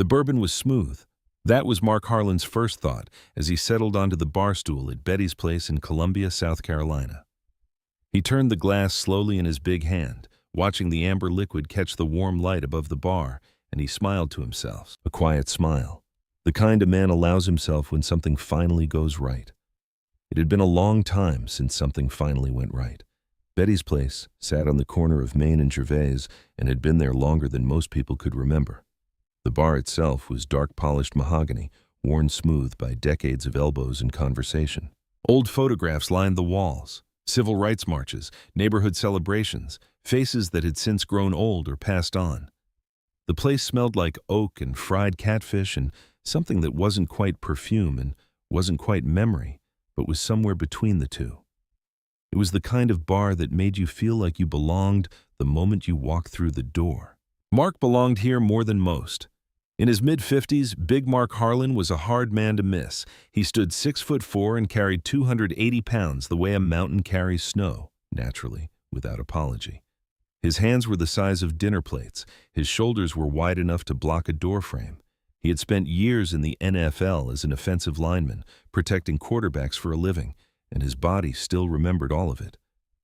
The bourbon was smooth. That was Mark Harlan's first thought as he settled onto the bar stool at Betty's place in Columbia, South Carolina. He turned the glass slowly in his big hand, watching the amber liquid catch the warm light above the bar, and he smiled to himself, a quiet smile, the kind a man allows himself when something finally goes right. It had been a long time since something finally went right. Betty's place sat on the corner of Main and Gervais and had been there longer than most people could remember. The bar itself was dark polished mahogany, worn smooth by decades of elbows and conversation. Old photographs lined the walls, civil rights marches, neighborhood celebrations, faces that had since grown old or passed on. The place smelled like oak and fried catfish and something that wasn't quite perfume and wasn't quite memory, but was somewhere between the two. It was the kind of bar that made you feel like you belonged the moment you walked through the door. Mark belonged here more than most. In his mid-50s, Big Mark Harlan was a hard man to miss. He stood 6'4" and carried 280 pounds the way a mountain carries snow, naturally, without apology. His hands were the size of dinner plates. His shoulders were wide enough to block a doorframe. He had spent years in the NFL as an offensive lineman, protecting quarterbacks for a living, and his body still remembered all of it.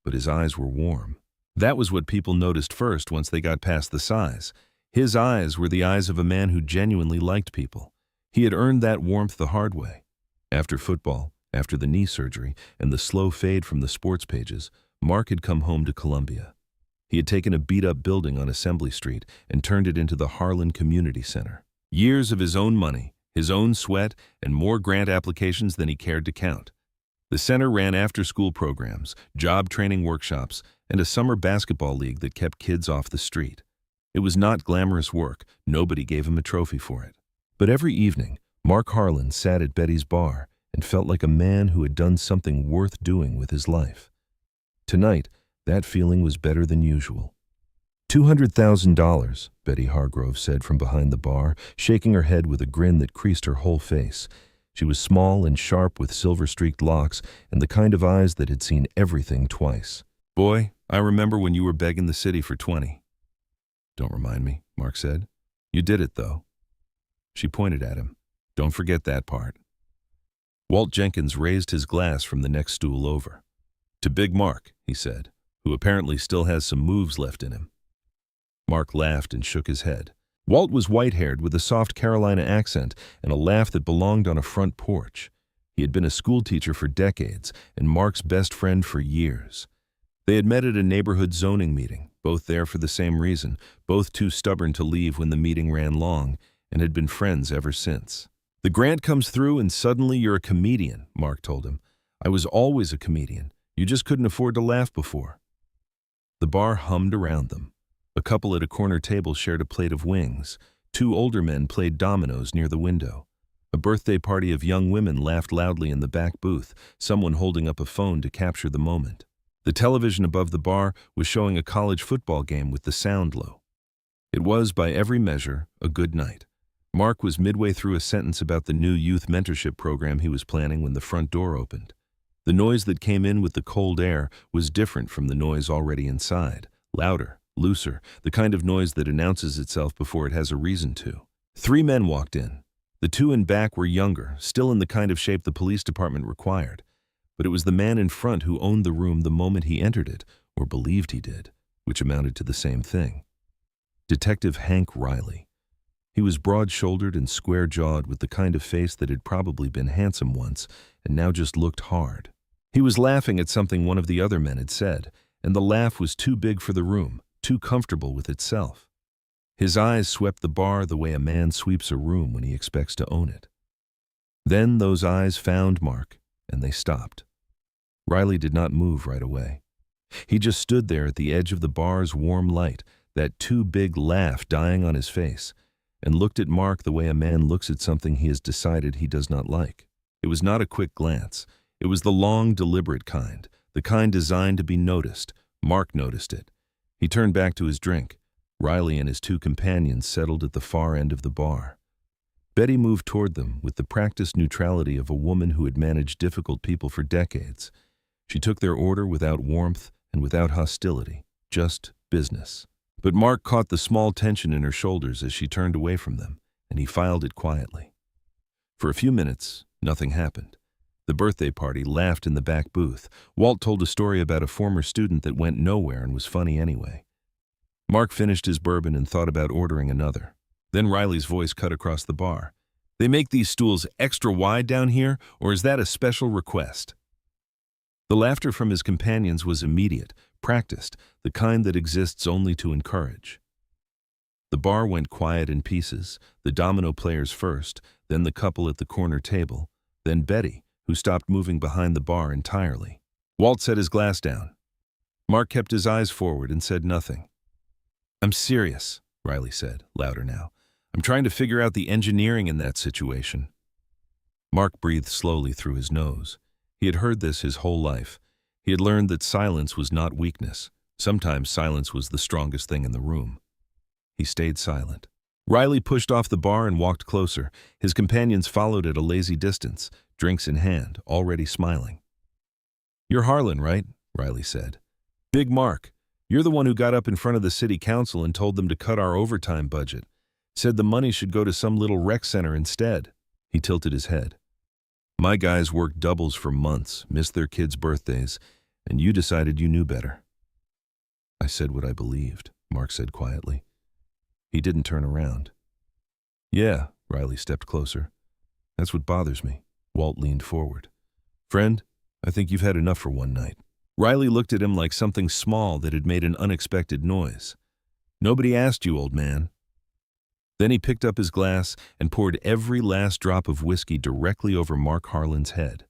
But his eyes were warm. That was what people noticed first once they got past the size. His eyes were the eyes of a man who genuinely liked people. He had earned that warmth the hard way. After football, after the knee surgery, and the slow fade from the sports pages, Mark had come home to Columbia. He had taken a beat-up building on Assembly Street and turned it into the Harlan Community Center. Years of his own money, his own sweat, and more grant applications than he cared to count. The center ran after-school programs, job training workshops, and a summer basketball league that kept kids off the street. It was not glamorous work. Nobody gave him a trophy for it. But every evening, Mark Harlan sat at Betty's bar and felt like a man who had done something worth doing with his life. Tonight, that feeling was better than usual. $200,000, Betty Hargrove said from behind the bar, shaking her head with a grin that creased her whole face. She was small and sharp with silver-streaked locks and the kind of eyes that had seen everything twice. Boy, I remember when you were begging the city for 20. Don't remind me, Mark said. You did it, though. She pointed at him. Don't forget that part. Walt Jenkins raised his glass from the next stool over. To Big Mark, he said, who apparently still has some moves left in him. Mark laughed and shook his head. Walt was white-haired with a soft Carolina accent and a laugh that belonged on a front porch. He had been a schoolteacher for decades and Mark's best friend for years. They had met at a neighborhood zoning meeting, both there for the same reason, both too stubborn to leave when the meeting ran long, and had been friends ever since. The grant comes through and suddenly you're a comedian, Mark told him. I was always a comedian. You just couldn't afford to laugh before. The bar hummed around them. A couple at a corner table shared a plate of wings. Two older men played dominoes near the window. A birthday party of young women laughed loudly in the back booth, someone holding up a phone to capture the moment. The television above the bar was showing a college football game with the sound low. It was, by every measure, a good night. Mark was midway through a sentence about the new youth mentorship program he was planning when the front door opened. The noise that came in with the cold air was different from the noise already inside, louder, looser, the kind of noise that announces itself before it has a reason to. 3 men walked in. The 2 in back were younger, still in the kind of shape the police department required. But it was the man in front who owned the room the moment he entered it, or believed he did, which amounted to the same thing. Detective Hank Riley. He was broad-shouldered and square-jawed with the kind of face that had probably been handsome once and now just looked hard. He was laughing at something one of the other men had said, and the laugh was too big for the room, too comfortable with itself. His eyes swept the bar the way a man sweeps a room when he expects to own it. Then those eyes found Mark, and they stopped. Riley did not move right away. He just stood there at the edge of the bar's warm light, that too big laugh dying on his face, and looked at Mark the way a man looks at something he has decided he does not like. It was not a quick glance. It was the long, deliberate kind, the kind designed to be noticed. Mark noticed it. He turned back to his drink. Riley and his 2 companions settled at the far end of the bar. Betty moved toward them with the practiced neutrality of a woman who had managed difficult people for decades. She took their order without warmth and without hostility, just business. But Mark caught the small tension in her shoulders as she turned away from them, and he filed it quietly. For a few minutes, nothing happened. The birthday party laughed in the back booth. Walt told a story about a former student that went nowhere and was funny anyway. Mark finished his bourbon and thought about ordering another. Then Riley's voice cut across the bar. "They make these stools extra wide down here, or is that a special request?" The laughter from his companions was immediate, practiced, the kind that exists only to encourage. The bar went quiet in pieces, the domino players first, then the couple at the corner table, then Betty, who stopped moving behind the bar entirely. Walt set his glass down. Mark kept his eyes forward and said nothing. "I'm serious," Riley said, louder now. "I'm trying to figure out the engineering in that situation." Mark breathed slowly through his nose. He had heard this his whole life. He had learned that silence was not weakness. Sometimes silence was the strongest thing in the room. He stayed silent. Riley pushed off the bar and walked closer. His companions followed at a lazy distance, drinks in hand, already smiling. "You're Harlan, right?" Riley said. "Big Mark. You're the one who got up in front of the city council and told them to cut our overtime budget. Said the money should go to some little rec center instead." He tilted his head. "My guys worked doubles for months, missed their kids' birthdays, and you decided you knew better." "I said what I believed," Mark said quietly. He didn't turn around. "Yeah," Riley stepped closer. "That's what bothers me." Walt leaned forward. "Friend, I think you've had enough for one night." Riley looked at him like something small that had made an unexpected noise. "Nobody asked you, old man." Then he picked up his glass and poured every last drop of whiskey directly over Mark Harlan's head.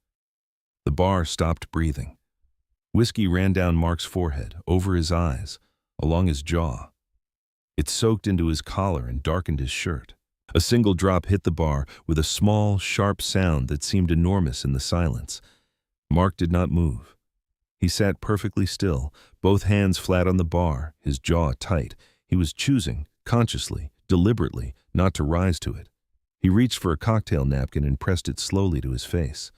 The bar stopped breathing. Whiskey ran down Mark's forehead, over his eyes, along his jaw. It soaked into his collar and darkened his shirt. A single drop hit the bar with a small, sharp sound that seemed enormous in the silence. Mark did not move. He sat perfectly still, both hands flat on the bar, his jaw tight. He was choosing, consciously, deliberately, not to rise to it. He reached for a cocktail napkin and pressed it slowly to his face.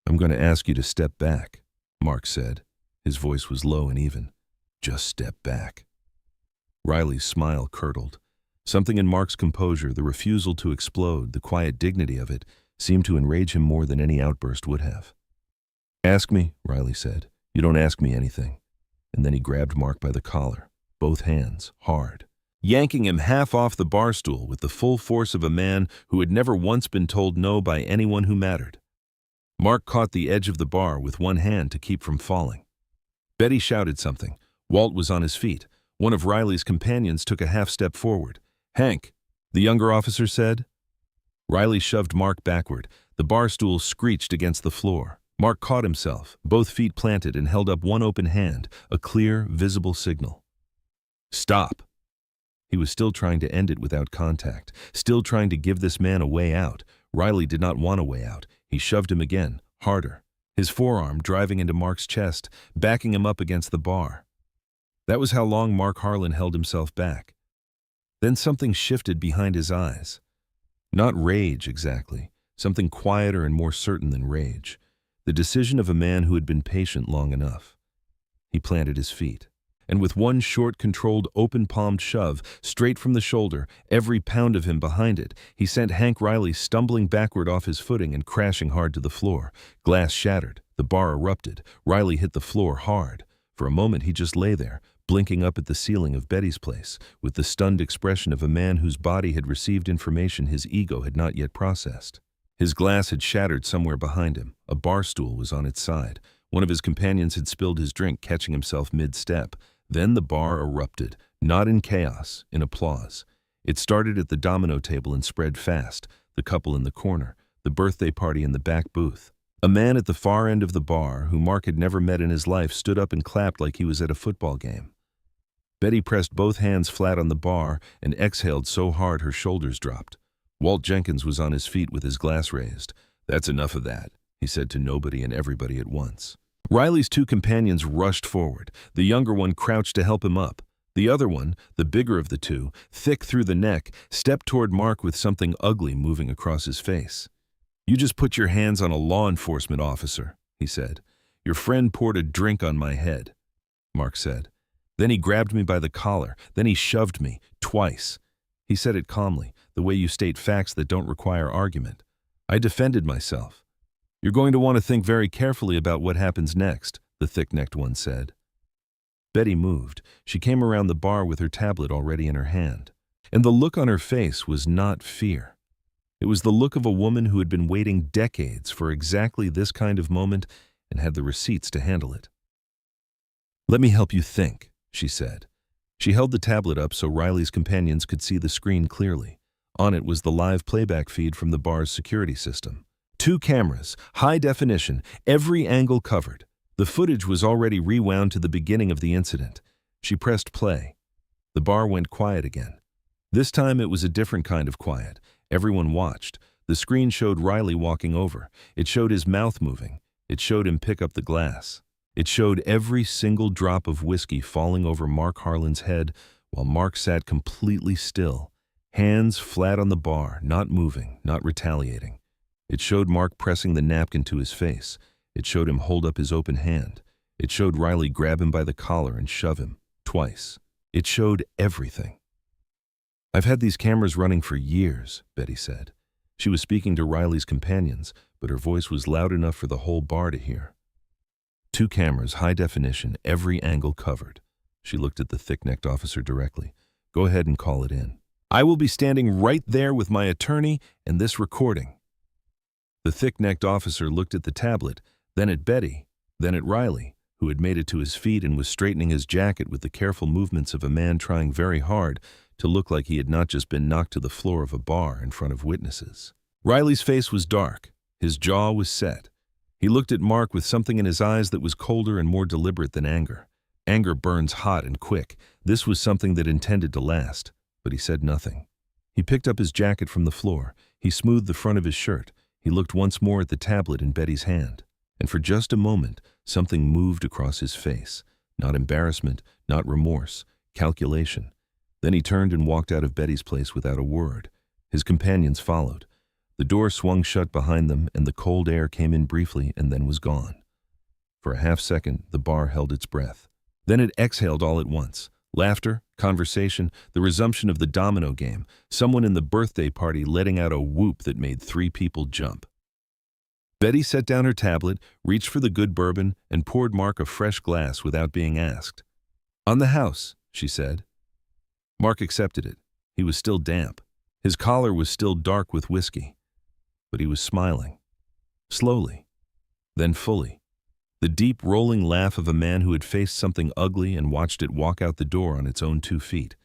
"I'm going to ask you to step back," Mark said. His voice was low and even. "Just step back." Riley's smile curdled. Something in Mark's composure, the refusal to explode, the quiet dignity of it, seemed to enrage him more than any outburst would have. "Ask me," Riley said. "You don't ask me anything." And then he grabbed Mark by the collar, both hands, hard, yanking him half off the bar stool with the full force of a man who had never once been told no by anyone who mattered. Mark caught the edge of the bar with one hand to keep from falling. Betty shouted something. Walt was on his feet. One of Riley's companions took a half step forward. "Hank," the younger officer said. Riley shoved Mark backward. The bar stool screeched against the floor. Mark caught himself, both feet planted, and held up one open hand, a clear, visible signal. "Stop." He was still trying to end it without contact, still trying to give this man a way out. Riley did not want a way out. He shoved him again, harder, his forearm driving into Mark's chest, backing him up against the bar. That was how long Mark Harlan held himself back. Then something shifted behind his eyes. Not rage, exactly. Something quieter and more certain than rage. The decision of a man who had been patient long enough. He planted his feet. And with one short, controlled, open-palmed shove, straight from the shoulder, every pound of him behind it, he sent Hank Riley stumbling backward off his footing and crashing hard to the floor. Glass shattered. The bar erupted. Riley hit the floor hard. For a moment he just lay there, blinking up at the ceiling of Betty's place, with the stunned expression of a man whose body had received information his ego had not yet processed. His glass had shattered somewhere behind him. A bar stool was on its side. One of his companions had spilled his drink, catching himself mid-step. Then the bar erupted, not in chaos, in applause. It started at the domino table and spread fast, the couple in the corner, the birthday party in the back booth. A man at the far end of the bar, who Mark had never met in his life, stood up and clapped like he was at a football game. Betty pressed both hands flat on the bar and exhaled so hard her shoulders dropped. Walt Jenkins was on his feet with his glass raised. "That's enough of that," he said to nobody and everybody at once. Riley's two companions rushed forward. The younger one crouched to help him up. The other one, the bigger of the two, thick through the neck, stepped toward Mark with something ugly moving across his face. "You just put your hands on a law enforcement officer," he said. "Your friend poured a drink on my head," Mark said. "Then he grabbed me by the collar. Then he shoved me, twice." He said it calmly. the way you state facts that don't require argument. I defended myself. You're going to want to think very carefully about what happens next, the thick-necked one said. Betty moved. She came around the bar with her tablet already in her hand. And the look on her face was not fear. It was the look of a woman who had been waiting decades for exactly this kind of moment and had the receipts to handle it. "Let me help you think," she said. She held the tablet up so Riley's companions could see the screen clearly. On it was the live playback feed from the bar's security system. 2 cameras, high definition, every angle covered. The footage was already rewound to the beginning of the incident. She pressed play. The bar went quiet again. This time it was a different kind of quiet. Everyone watched. The screen showed Riley walking over. It showed his mouth moving. It showed him pick up the glass. It showed every single drop of whiskey falling over Mark Harlan's head while Mark sat completely still, hands flat on the bar, not moving, not retaliating. It showed Mark pressing the napkin to his face. It showed him hold up his open hand. It showed Riley grab him by the collar and shove him, twice. It showed everything. "I've had these cameras running for years," Betty said. She was speaking to Riley's companions, but her voice was loud enough for the whole bar to hear. 2 cameras, high definition, every angle covered. She looked at the thick-necked officer directly. "Go ahead and call it in. I will be standing right there with my attorney and this recording." The thick-necked officer looked at the tablet, then at Betty, then at Riley, who had made it to his feet and was straightening his jacket with the careful movements of a man trying very hard to look like he had not just been knocked to the floor of a bar in front of witnesses. Riley's face was dark. His jaw was set. He looked at Mark with something in his eyes that was colder and more deliberate than anger. Anger burns hot and quick. This was something that intended to last, but he said nothing. He picked up his jacket from the floor. He smoothed the front of his shirt. He looked once more at the tablet in Betty's hand. And for just a moment, something moved across his face. Not embarrassment, not remorse, calculation. Then he turned and walked out of Betty's place without a word. His companions followed. The door swung shut behind them, and the cold air came in briefly and then was gone. For a half-second, the bar held its breath. Then it exhaled all at once. Laughter, conversation, the resumption of the domino game, someone in the birthday party letting out a whoop that made 3 people jump. Betty set down her tablet, reached for the good bourbon, and poured Mark a fresh glass without being asked. "On the house," she said. Mark accepted it. He was still damp. His collar was still dark with whiskey. But he was smiling. Slowly. Then fully. The deep, rolling laugh of a man who had faced something ugly and watched it walk out the door on its own 2 feet.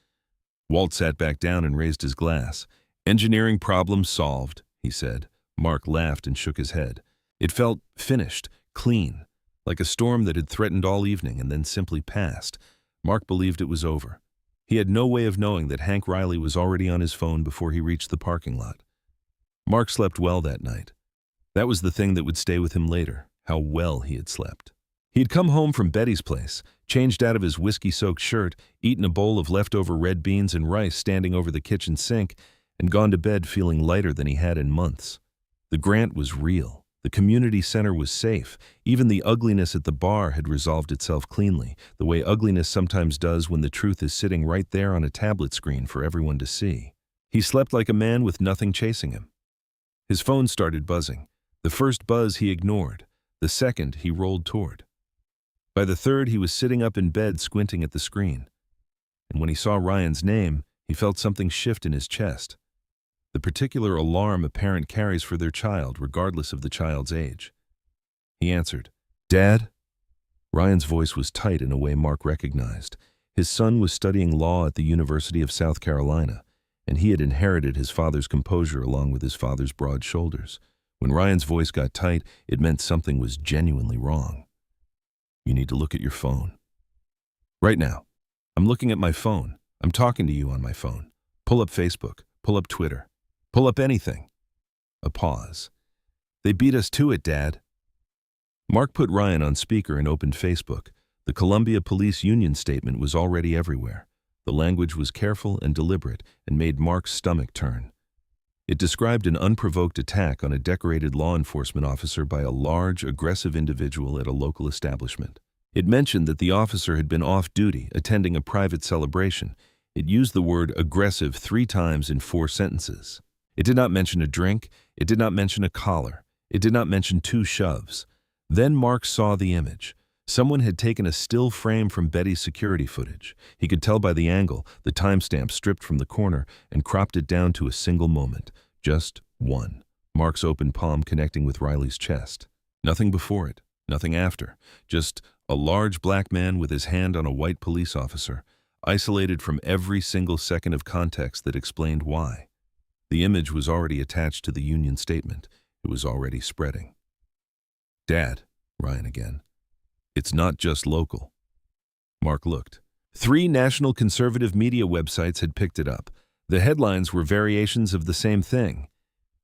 Walt sat back down and raised his glass. "Engineering problem solved," he said. Mark laughed and shook his head. It felt finished, clean, like a storm that had threatened all evening and then simply passed. Mark believed it was over. He had no way of knowing that Hank Riley was already on his phone before he reached the parking lot. Mark slept well that night. That was the thing that would stay with him later, how well he had slept. He had come home from Betty's place, changed out of his whiskey-soaked shirt, eaten a bowl of leftover red beans and rice standing over the kitchen sink, and gone to bed feeling lighter than he had in months. The grant was real. The community center was safe. Even the ugliness at the bar had resolved itself cleanly, the way ugliness sometimes does when the truth is sitting right there on a tablet screen for everyone to see. He slept like a man with nothing chasing him. His phone started buzzing. The first buzz he ignored. The second he rolled toward. By the third, he was sitting up in bed squinting at the screen. And when he saw Ryan's name, he felt something shift in his chest. The particular alarm a parent carries for their child, regardless of the child's age. He answered, "Dad?" Ryan's voice was tight in a way Mark recognized. His son was studying law at the University of South Carolina, and he had inherited his father's composure along with his father's broad shoulders. When Ryan's voice got tight, it meant something was genuinely wrong. "You need to look at your phone." "Right now. I'm looking at my phone. I'm talking to you on my phone. Pull up Facebook. Pull up Twitter. Pull up anything." A pause. "They beat us to it, Dad." Mark put Ryan on speaker and opened Facebook. The Columbia Police Union statement was already everywhere. The language was careful and deliberate and made Mark's stomach turn. It described an unprovoked attack on a decorated law enforcement officer by a large, aggressive individual at a local establishment. It mentioned that the officer had been off duty, attending a private celebration. It used the word aggressive 3 times in 4 sentences. It did not mention a drink. It did not mention a collar. It did not mention 2 shoves. Then Mark saw the image. Someone had taken a still frame from Betty's security footage. He could tell by the angle, the timestamp stripped from the corner, and cropped it down to a single moment. Just one. Mark's open palm connecting with Riley's chest. Nothing before it, nothing after. Just a large black man with his hand on a white police officer, isolated from every single second of context that explained why. The image was already attached to the union statement. It was already spreading. Dad, Ryan again. It's not just local. Mark looked. 3 national conservative media websites had picked it up. The headlines were variations of the same thing.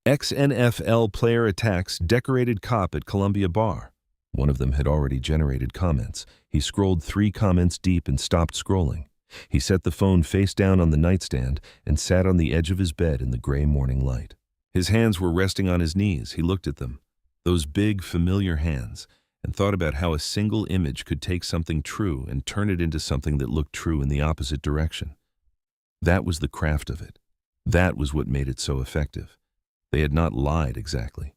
Ex-NFL player attacks decorated cop at Columbia bar. One of them had already generated comments. He scrolled 3 comments deep and stopped scrolling. He set the phone face down on the nightstand and sat on the edge of his bed in the gray morning light. His hands were resting on his knees. He looked at them, those big, familiar hands, and thought about how a single image could take something true and turn it into something that looked true in the opposite direction. That was the craft of it. That was what made it so effective. They had not lied exactly.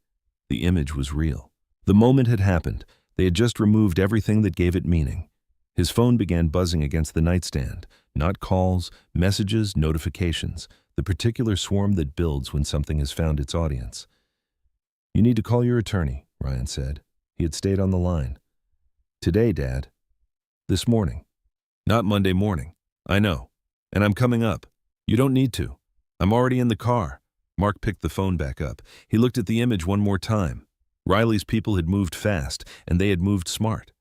The image was real. The moment had happened. They had just removed everything that gave it meaning. His phone began buzzing against the nightstand. Not calls, messages, notifications. The particular swarm that builds when something has found its audience. "You need to call your attorney," Ryan said. He had stayed on the line. "Today, Dad." "This morning." "Not Monday morning." "I know. And I'm coming up." "You don't need to. I'm already in the car." Mark picked the phone back up. He looked at the image one more time. Riley's people had moved fast, and they had moved smart.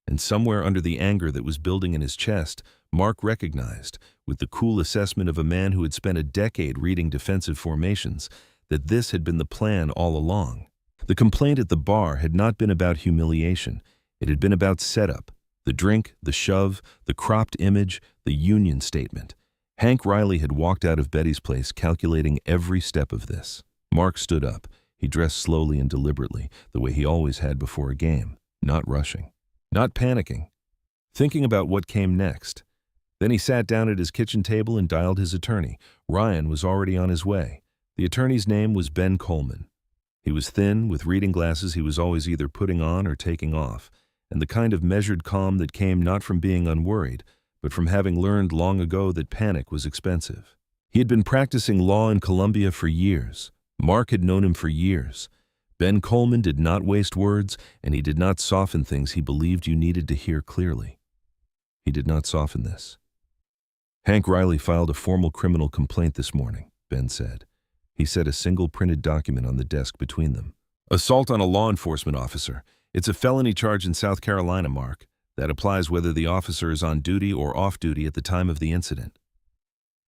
And somewhere under the anger that was building in his chest, Mark recognized, with the cool assessment of a man who had spent a decade reading defensive formations, that this had been the plan all along. The complaint at the bar had not been about humiliation. It had been about setup. The drink, the shove, the cropped image, the union statement. Hank Riley had walked out of Betty's place calculating every step of this. Mark stood up. He dressed slowly and deliberately, the way he always had before a game, not rushing, not panicking, thinking about what came next. Then he sat down at his kitchen table and dialed his attorney. Ryan was already on his way. The attorney's name was Ben Coleman. He was thin, with reading glasses he was always either putting on or taking off, and the kind of measured calm that came not from being unworried, but from having learned long ago that panic was expensive. He had been practicing law in Columbia for years. Mark had known him for years. Ben Coleman did not waste words, and he did not soften things he believed you needed to hear clearly. He did not soften this. "Hank Riley filed a formal criminal complaint this morning," Ben said. He set a single printed document on the desk between them. "Assault on a law enforcement officer. It's a felony charge in South Carolina, Mark. That applies whether the officer is on duty or off duty at the time of the incident."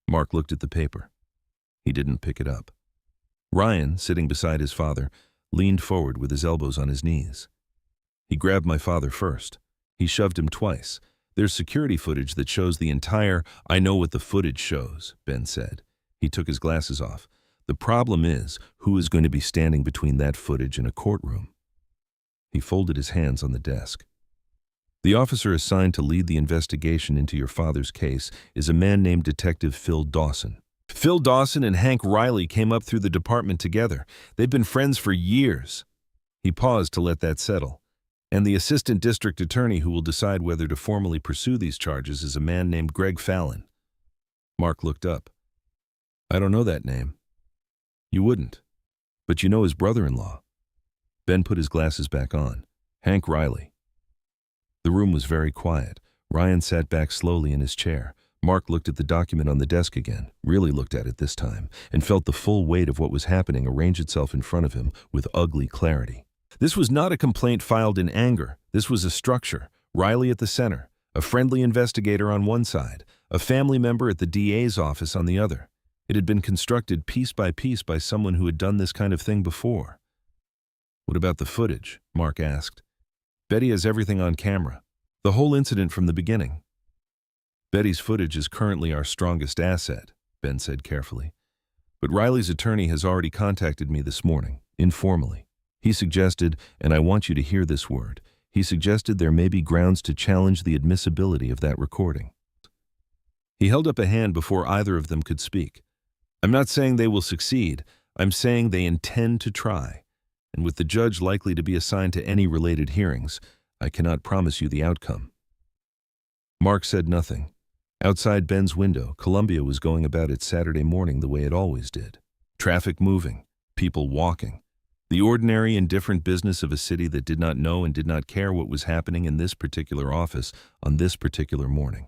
Mark looked at the paper. He didn't pick it up. Ryan, sitting beside his father, leaned forward with his elbows on his knees. "He grabbed my father first. He shoved him twice. There's security footage that shows the entire—" "I know what the footage shows," Ben said. He took his glasses off. "The problem is, who is going to be standing between that footage and a courtroom?" He folded his hands on the desk. "The officer assigned to lead the investigation into your father's case is a man named Detective Phil Dawson. Phil Dawson and Hank Riley came up through the department together. They've been friends for years." He paused to let that settle. "And the assistant district attorney who will decide whether to formally pursue these charges is a man named Greg Fallon." Mark looked up. "I don't know that name." "You wouldn't. But you know his brother-in-law." Ben put his glasses back on. "Hank Riley." The room was very quiet. Ryan sat back slowly in his chair. Mark looked at the document on the desk again, really looked at it this time, and felt the full weight of what was happening arrange itself in front of him with ugly clarity. This was not a complaint filed in anger. This was a structure. Riley at the center, a friendly investigator on one side, a family member at the DA's office on the other. It had been constructed piece by someone who had done this kind of thing before. "What about the footage?" Mark asked. "Betty has everything on camera. The whole incident from the beginning." "Betty's footage is currently our strongest asset," Ben said carefully. "But Riley's attorney has already contacted me this morning, informally. He suggested, and I want you to hear this word, he suggested there may be grounds to challenge the admissibility of that recording." He held up a hand before either of them could speak. "I'm not saying they will succeed. I'm saying they intend to try. And with the judge likely to be assigned to any related hearings, I cannot promise you the outcome." Mark said nothing. Outside Ben's window, Columbia was going about its Saturday morning the way it always did. Traffic moving, people walking. The ordinary, indifferent business of a city that did not know and did not care what was happening in this particular office on this particular morning.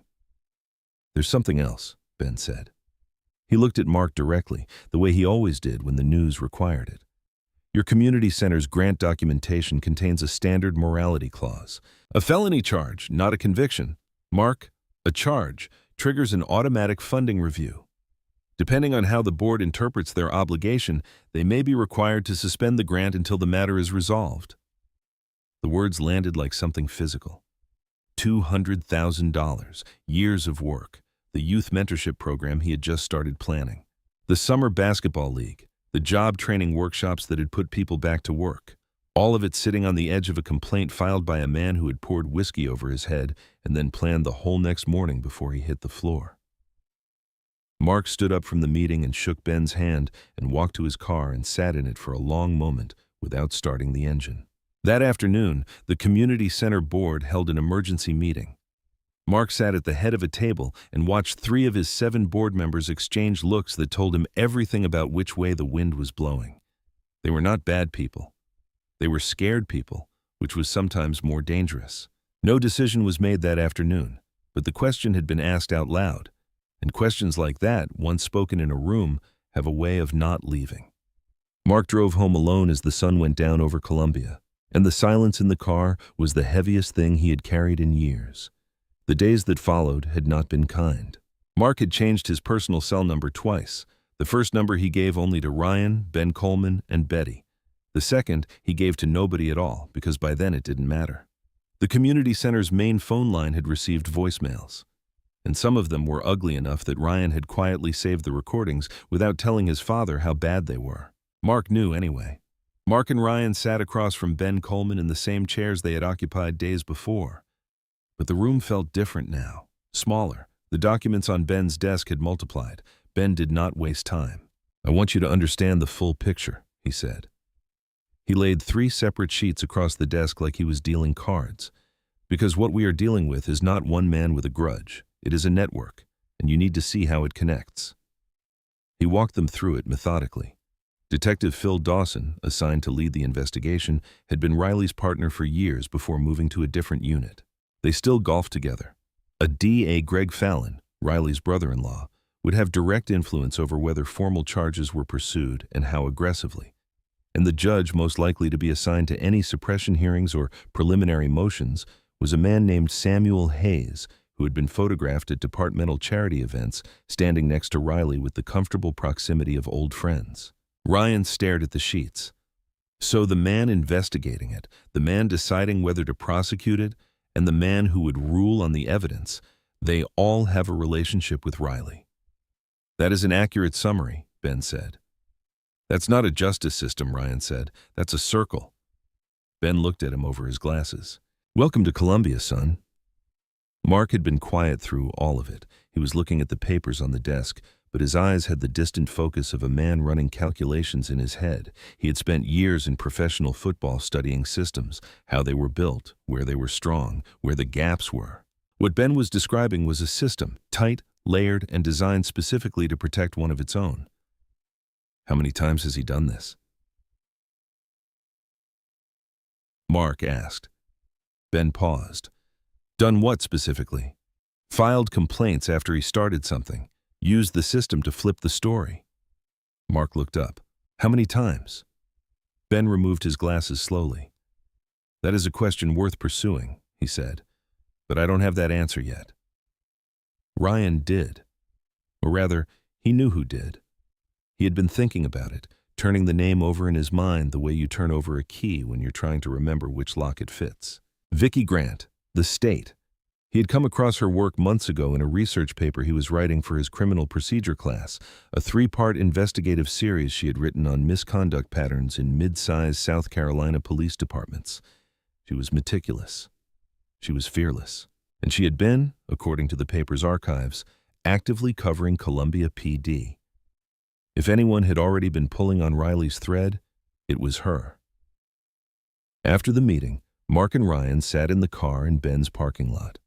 "There's something else," Ben said. He looked at Mark directly, the way he always did when the news required it. "Your community center's grant documentation contains a standard morality clause. A felony charge, not a conviction. Mark, a charge triggers an automatic funding review. Depending on how the board interprets their obligation, they may be required to suspend the grant until the matter is resolved." The words landed like something physical. $200,000, years of work, the youth mentorship program he had just started planning, the summer basketball league, the job training workshops that had put people back to work, all of it sitting on the edge of a complaint filed by a man who had poured whiskey over his head and then planned the whole next morning before he hit the floor. Mark stood up from the meeting and shook Ben's hand and walked to his car and sat in it for a long moment without starting the engine. That afternoon, the community center board held an emergency meeting. Mark sat at the head of a table and watched 3 of his 7 board members exchange looks that told him everything about which way the wind was blowing. They were not bad people. They were scared people, which was sometimes more dangerous. No decision was made that afternoon, but the question had been asked out loud. And questions like that, once spoken in a room, have a way of not leaving. Mark drove home alone as the sun went down over Columbia, and the silence in the car was the heaviest thing he had carried in years. The days that followed had not been kind. Mark had changed his personal cell number twice. The first number he gave only to Ryan, Ben Coleman, and Betty. The second he gave to nobody at all, because by then it didn't matter. The community center's main phone line had received voicemails, and some of them were ugly enough that Ryan had quietly saved the recordings without telling his father how bad they were. Mark knew anyway. Mark and Ryan sat across from Ben Coleman in the same chairs they had occupied days before. But the room felt different now, smaller. The documents on Ben's desk had multiplied. Ben did not waste time. "I want you to understand the full picture," he said. He laid 3 separate sheets across the desk like he was dealing cards. "Because what we are dealing with is not one man with a grudge. It is a network, and you need to see how it connects." He walked them through it methodically. Detective Phil Dawson, assigned to lead the investigation, had been Riley's partner for years before moving to a different unit. They still golfed together. A DA Greg Fallon, Riley's brother-in-law, would have direct influence over whether formal charges were pursued and how aggressively. And the judge most likely to be assigned to any suppression hearings or preliminary motions was a man named Samuel Hayes, who had been photographed at departmental charity events, standing next to Riley with the comfortable proximity of old friends. Ryan stared at the sheets. So the man investigating it, the man deciding whether to prosecute it, and the man who would rule on the evidence, they all have a relationship with Riley. "That is an accurate summary," Ben said. "That's not a justice system," Ryan said. "That's a circle." Ben looked at him over his glasses. "Welcome to Columbia, son." Mark had been quiet through all of it. He was looking at the papers on the desk, but his eyes had the distant focus of a man running calculations in his head. He had spent years in professional football studying systems, how they were built, where they were strong, where the gaps were. What Ben was describing was a system, tight, layered, and designed specifically to protect one of its own. "How many times has he done this?" Mark asked. Ben paused. "Done what specifically?" "Filed complaints after he started something. Used the system to flip the story." Mark looked up. "How many times?" Ben removed his glasses slowly. "That is a question worth pursuing," he said, "but I don't have that answer yet." Ryan did. Or rather, he knew who did. He had been thinking about it, turning the name over in his mind the way you turn over a key when you're trying to remember which lock it fits. Vicki Grant, the state. He had come across her work months ago in a research paper he was writing for his criminal procedure class, a 3-part investigative series she had written on misconduct patterns in mid-sized South Carolina police departments. She was meticulous. She was fearless. And she had been, according to the paper's archives, actively covering Columbia PD. If anyone had already been pulling on Riley's thread, it was her. After the meeting, Mark and Ryan sat in the car in Ben's parking lot.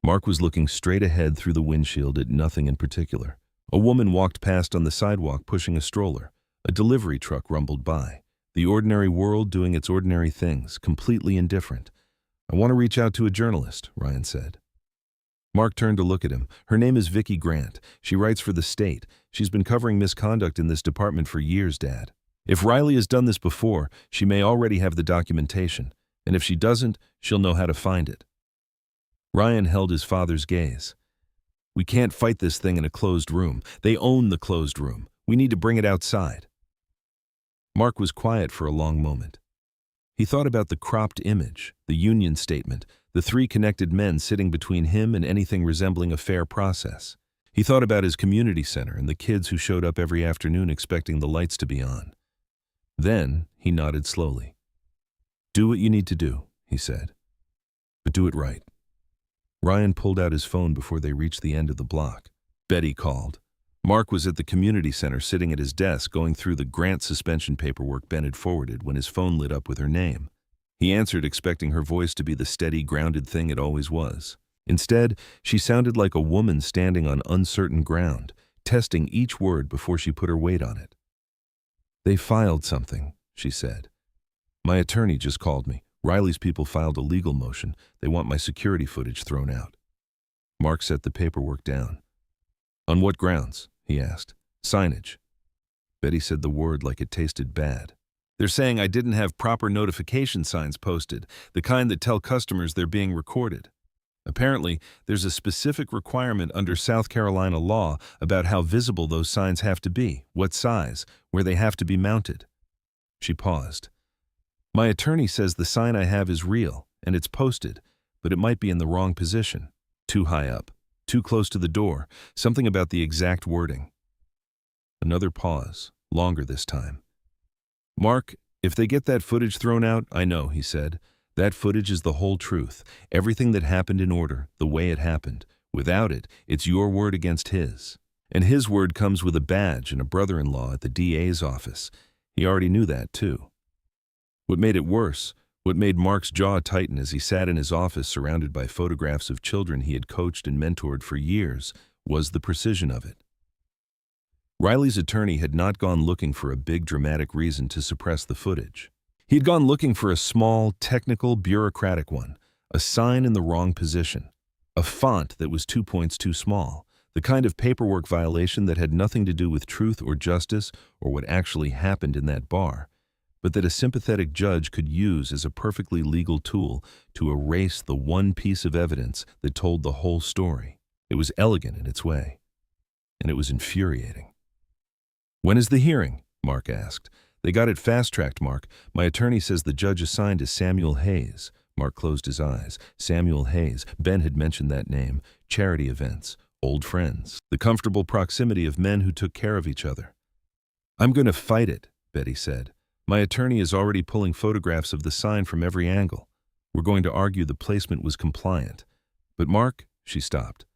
Mark was looking straight ahead through the windshield at nothing in particular. A woman walked past on the sidewalk pushing a stroller. A delivery truck rumbled by. The ordinary world doing its ordinary things, completely indifferent. "I want to reach out to a journalist," Ryan said. Mark turned to look at him. "Her name is Vicki Grant. She writes for the State. She's been covering misconduct in this department for years, Dad. If Riley has done this before, she may already have the documentation. And if she doesn't, she'll know how to find it." Ryan held his father's gaze. "We can't fight this thing in a closed room. They own the closed room. We need to bring it outside." Mark was quiet for a long moment. He thought about the cropped image, the union statement, the three connected men sitting between him and anything resembling a fair process. He thought about his community center and the kids who showed up every afternoon expecting the lights to be on. Then he nodded slowly. "Do what you need to do," he said. "But do it right." Ryan pulled out his phone before they reached the end of the block. Betty called. Mark was at the community center sitting at his desk going through the grant suspension paperwork Ben had forwarded when his phone lit up with her name. He answered expecting her voice to be the steady, grounded thing it always was. Instead, she sounded like a woman standing on uncertain ground, testing each word before she put her weight on it. "They filed something," she said. "My attorney just called me. Riley's people filed a legal motion. They want my security footage thrown out." Mark set the paperwork down. "On what grounds?" he asked. "Signage." Betty said the word like it tasted bad. "They're saying I didn't have proper notification signs posted, the kind that tell customers they're being recorded. Apparently, there's a specific requirement under South Carolina law about how visible those signs have to be, what size, where they have to be mounted." She paused. "My attorney says the sign I have is real, and it's posted, but it might be in the wrong position. Too high up, too close to the door, something about the exact wording." Another pause, longer this time. "Mark, if they get that footage thrown out, I know," he said. "That footage is the whole truth, everything that happened in order, the way it happened. Without it, it's your word against his. And his word comes with a badge and a brother-in-law at the DA's office. He already knew that, too." What made it worse, what made Mark's jaw tighten as he sat in his office surrounded by photographs of children he had coached and mentored for years, was the precision of it. Riley's attorney had not gone looking for a big dramatic reason to suppress the footage. He had gone looking for a small, technical, bureaucratic one, a sign in the wrong position, a font that was 2 points too small, the kind of paperwork violation that had nothing to do with truth or justice or what actually happened in that bar, but that a sympathetic judge could use as a perfectly legal tool to erase the one piece of evidence that told the whole story. It was elegant in its way, and it was infuriating. "When is the hearing?" Mark asked. "They got it fast-tracked, Mark. My attorney says the judge assigned is Samuel Hayes." Mark closed his eyes. Samuel Hayes. Ben had mentioned that name. Charity events. Old friends. The comfortable proximity of men who took care of each other. "I'm going to fight it," Betty said. "My attorney is already pulling photographs of the sign from every angle. We're going to argue the placement was compliant. But Mark," she stopped,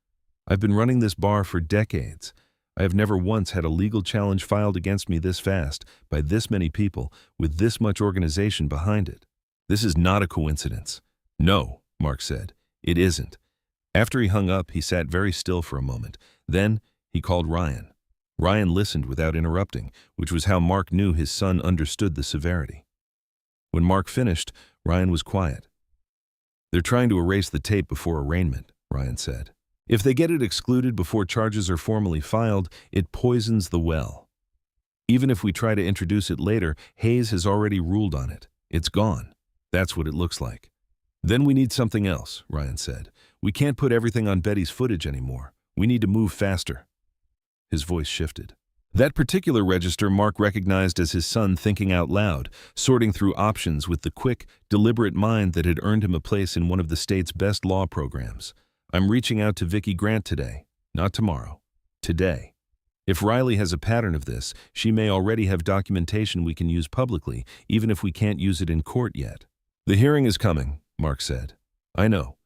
"I've been running this bar for decades. I have never once had a legal challenge filed against me this fast, by this many people, with this much organization behind it. This is not a coincidence." "No," Mark said, "it isn't." After he hung up, he sat very still for a moment. Then he called Ryan. Ryan listened without interrupting, which was how Mark knew his son understood the severity. When Mark finished, Ryan was quiet. "They're trying to erase the tape before arraignment," Ryan said. "If they get it excluded before charges are formally filed, it poisons the well. Even if we try to introduce it later, Hayes has already ruled on it. It's gone. That's what it looks like." "Then we need something else," Ryan said. "We can't put everything on Betty's footage anymore. We need to move faster." His voice shifted. That particular register Mark recognized as his son thinking out loud, sorting through options with the quick, deliberate mind that had earned him a place in one of the state's best law programs. "I'm reaching out to Vicki Grant today, not tomorrow. Today. If Riley has a pattern of this, she may already have documentation we can use publicly, even if we can't use it in court yet." "The hearing is coming," Mark said. "I know.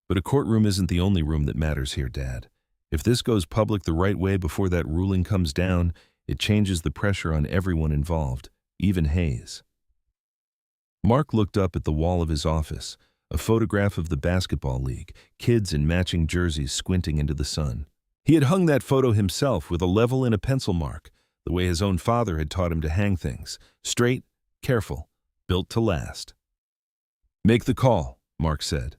But a courtroom isn't the only room that matters here, Dad. If this goes public the right way before that ruling comes down, it changes the pressure on everyone involved, even Hayes. Mark looked up at the wall of his office, a photograph of the basketball league, kids in matching jerseys squinting into the sun. He had hung that photo himself with a level and a pencil mark, the way his own father had taught him to hang things, straight, careful, built to last. "Make the call," Mark said.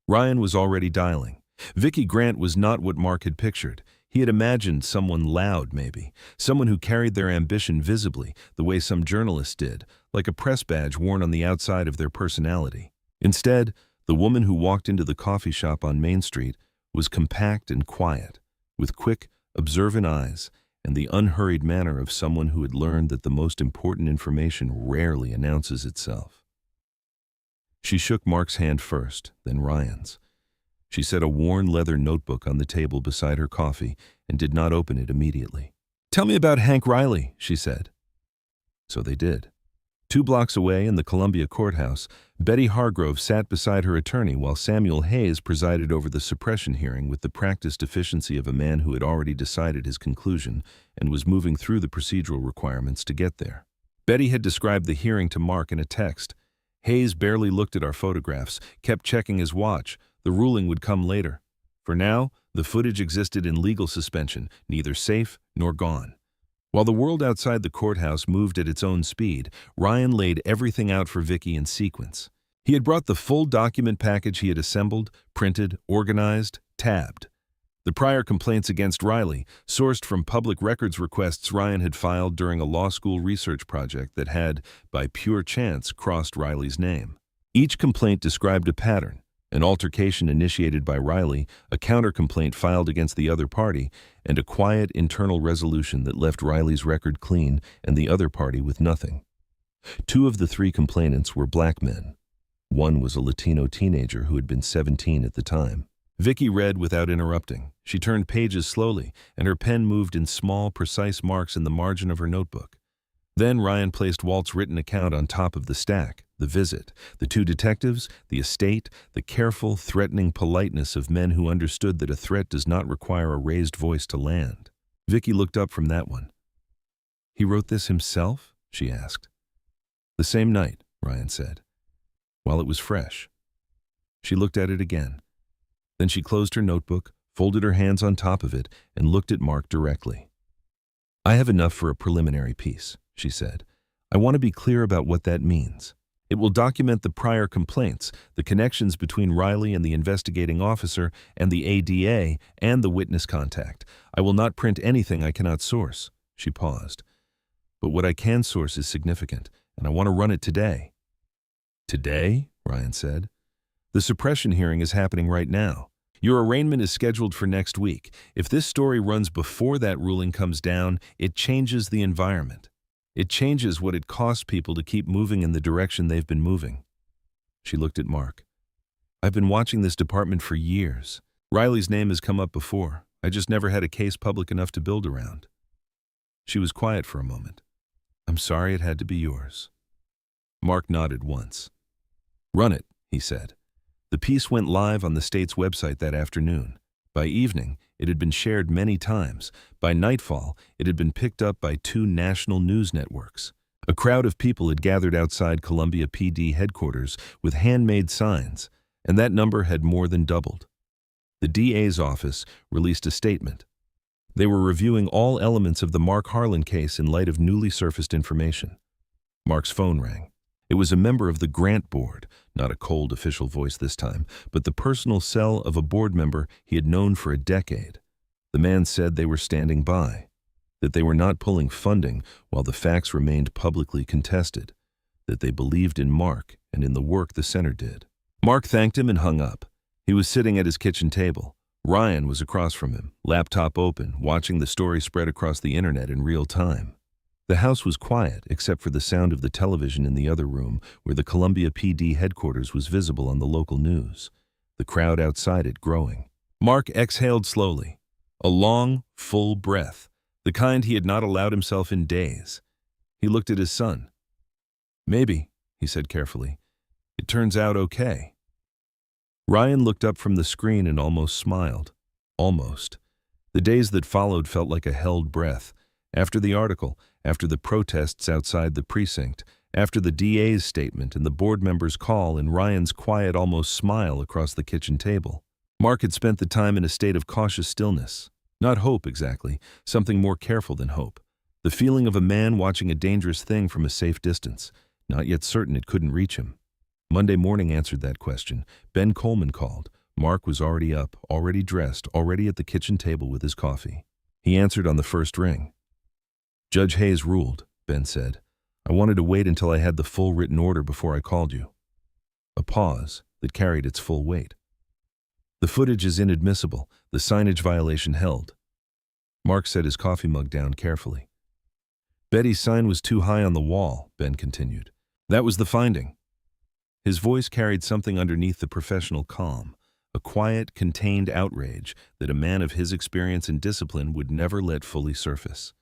Ryan was already dialing. Vicky Grant was not what Mark had pictured. He had imagined someone loud, maybe, someone who carried their ambition visibly, the way some journalists did, like a press badge worn on the outside of their personality. Instead, the woman who walked into the coffee shop on Main Street was compact and quiet, with quick, observant eyes and the unhurried manner of someone who had learned that the most important information rarely announces itself. She shook Mark's hand first, then Ryan's. She set a worn leather notebook on the table beside her coffee and did not open it immediately. "Tell me about Hank Riley," she said. So they did. 2 blocks away in the Columbia courthouse, Betty Hargrove sat beside her attorney while Samuel Hayes presided over the suppression hearing with the practiced efficiency of a man who had already decided his conclusion and was moving through the procedural requirements to get there. Betty had described the hearing to Mark in a text. Hayes barely looked at our photographs, kept checking his watch. The ruling would come later. For now, the footage existed in legal suspension, neither safe nor gone. While the world outside the courthouse moved at its own speed, Ryan laid everything out for Vicky in sequence. He had brought the full document package he had assembled, printed, organized, tabbed. The prior complaints against Riley, sourced from public records requests Ryan had filed during a law school research project that had, by pure chance, crossed Riley's name. Each complaint described a pattern: an altercation initiated by Riley, a counter-complaint filed against the other party, and a quiet internal resolution that left Riley's record clean and the other party with nothing. 2 of the 3 complainants were black men. One was a Latino teenager who had been 17 at the time. Vicky read without interrupting. She turned pages slowly, and her pen moved in small, precise marks in the margin of her notebook. Then Ryan placed Walt's written account on top of the stack: the visit, the 2 detectives, the estate, the careful, threatening politeness of men who understood that a threat does not require a raised voice to land. Vicky looked up from that one. "He wrote this himself?" she asked. "The same night," Ryan said, "while it was fresh." She looked at it again. Then she closed her notebook, folded her hands on top of it, and looked at Mark directly. "I have enough for a preliminary piece," she said. "I want to be clear about what that means. It will document the prior complaints, the connections between Riley and the investigating officer and the ADA, and the witness contact. I will not print anything I cannot source." She paused. "But what I can source is significant, and I want to run it today." "Today?" Ryan said. "The suppression hearing is happening right now. Your arraignment is scheduled for next week. If this story runs before that ruling comes down, it changes the environment. It changes what it costs people to keep moving in the direction they've been moving." She looked at Mark. "I've been watching this department for years. Riley's name has come up before. I just never had a case public enough to build around." She was quiet for a moment. "I'm sorry it had to be yours." Mark nodded once. "Run it," he said. The piece went live on the state's website that afternoon. By evening, it had been shared many times. By nightfall, it had been picked up by 2 national news networks. A crowd of people had gathered outside Columbia PD headquarters with handmade signs, and that number had more than doubled. The DA's office released a statement. They were reviewing all elements of the Mark Harlan case in light of newly surfaced information. Mark's phone rang. It was a member of the Grant Board, not a cold official voice this time, but the personal cell of a board member he had known for a decade. The man said they were standing by, that they were not pulling funding while the facts remained publicly contested, that they believed in Mark and in the work the center did. Mark thanked him and hung up. He was sitting at his kitchen table. Ryan was across from him, laptop open, watching the story spread across the internet in real time. The house was quiet, except for the sound of the television in the other room, where the Columbia PD headquarters was visible on the local news, the crowd outside it growing. Mark exhaled slowly, a long, full breath, the kind he had not allowed himself in days. He looked at his son. "Maybe," he said carefully, "it turns out okay." Ryan looked up from the screen and almost smiled. Almost. The days that followed felt like a held breath. After the article, after the protests outside the precinct, after the DA's statement and the board member's call and Ryan's quiet, almost smile across the kitchen table, Mark had spent the time in a state of cautious stillness. Not hope, exactly, something more careful than hope. The feeling of a man watching a dangerous thing from a safe distance, not yet certain it couldn't reach him. Monday morning answered that question. Ben Coleman called. Mark was already up, already dressed, already at the kitchen table with his coffee. He answered on the first ring. "Judge Hayes ruled," Ben said. "I wanted to wait until I had the full written order before I called you." A pause that carried its full weight. "The footage is inadmissible. The signage violation held." Mark set his coffee mug down carefully. "Betty's sign was too high on the wall," Ben continued. "That was the finding." His voice carried something underneath the professional calm, a quiet, contained outrage that a man of his experience and discipline would never let fully surface.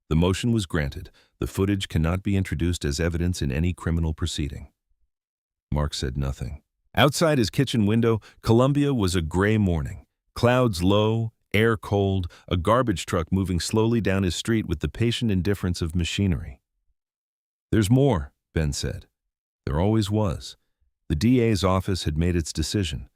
The motion was granted. The footage cannot be introduced as evidence in any criminal proceeding. Mark said nothing. Outside his kitchen window, Columbia was a gray morning. Clouds low, air cold, a garbage truck moving slowly down his street with the patient indifference of machinery. "There's more," Ben said. There always was. The DA's office had made its decision.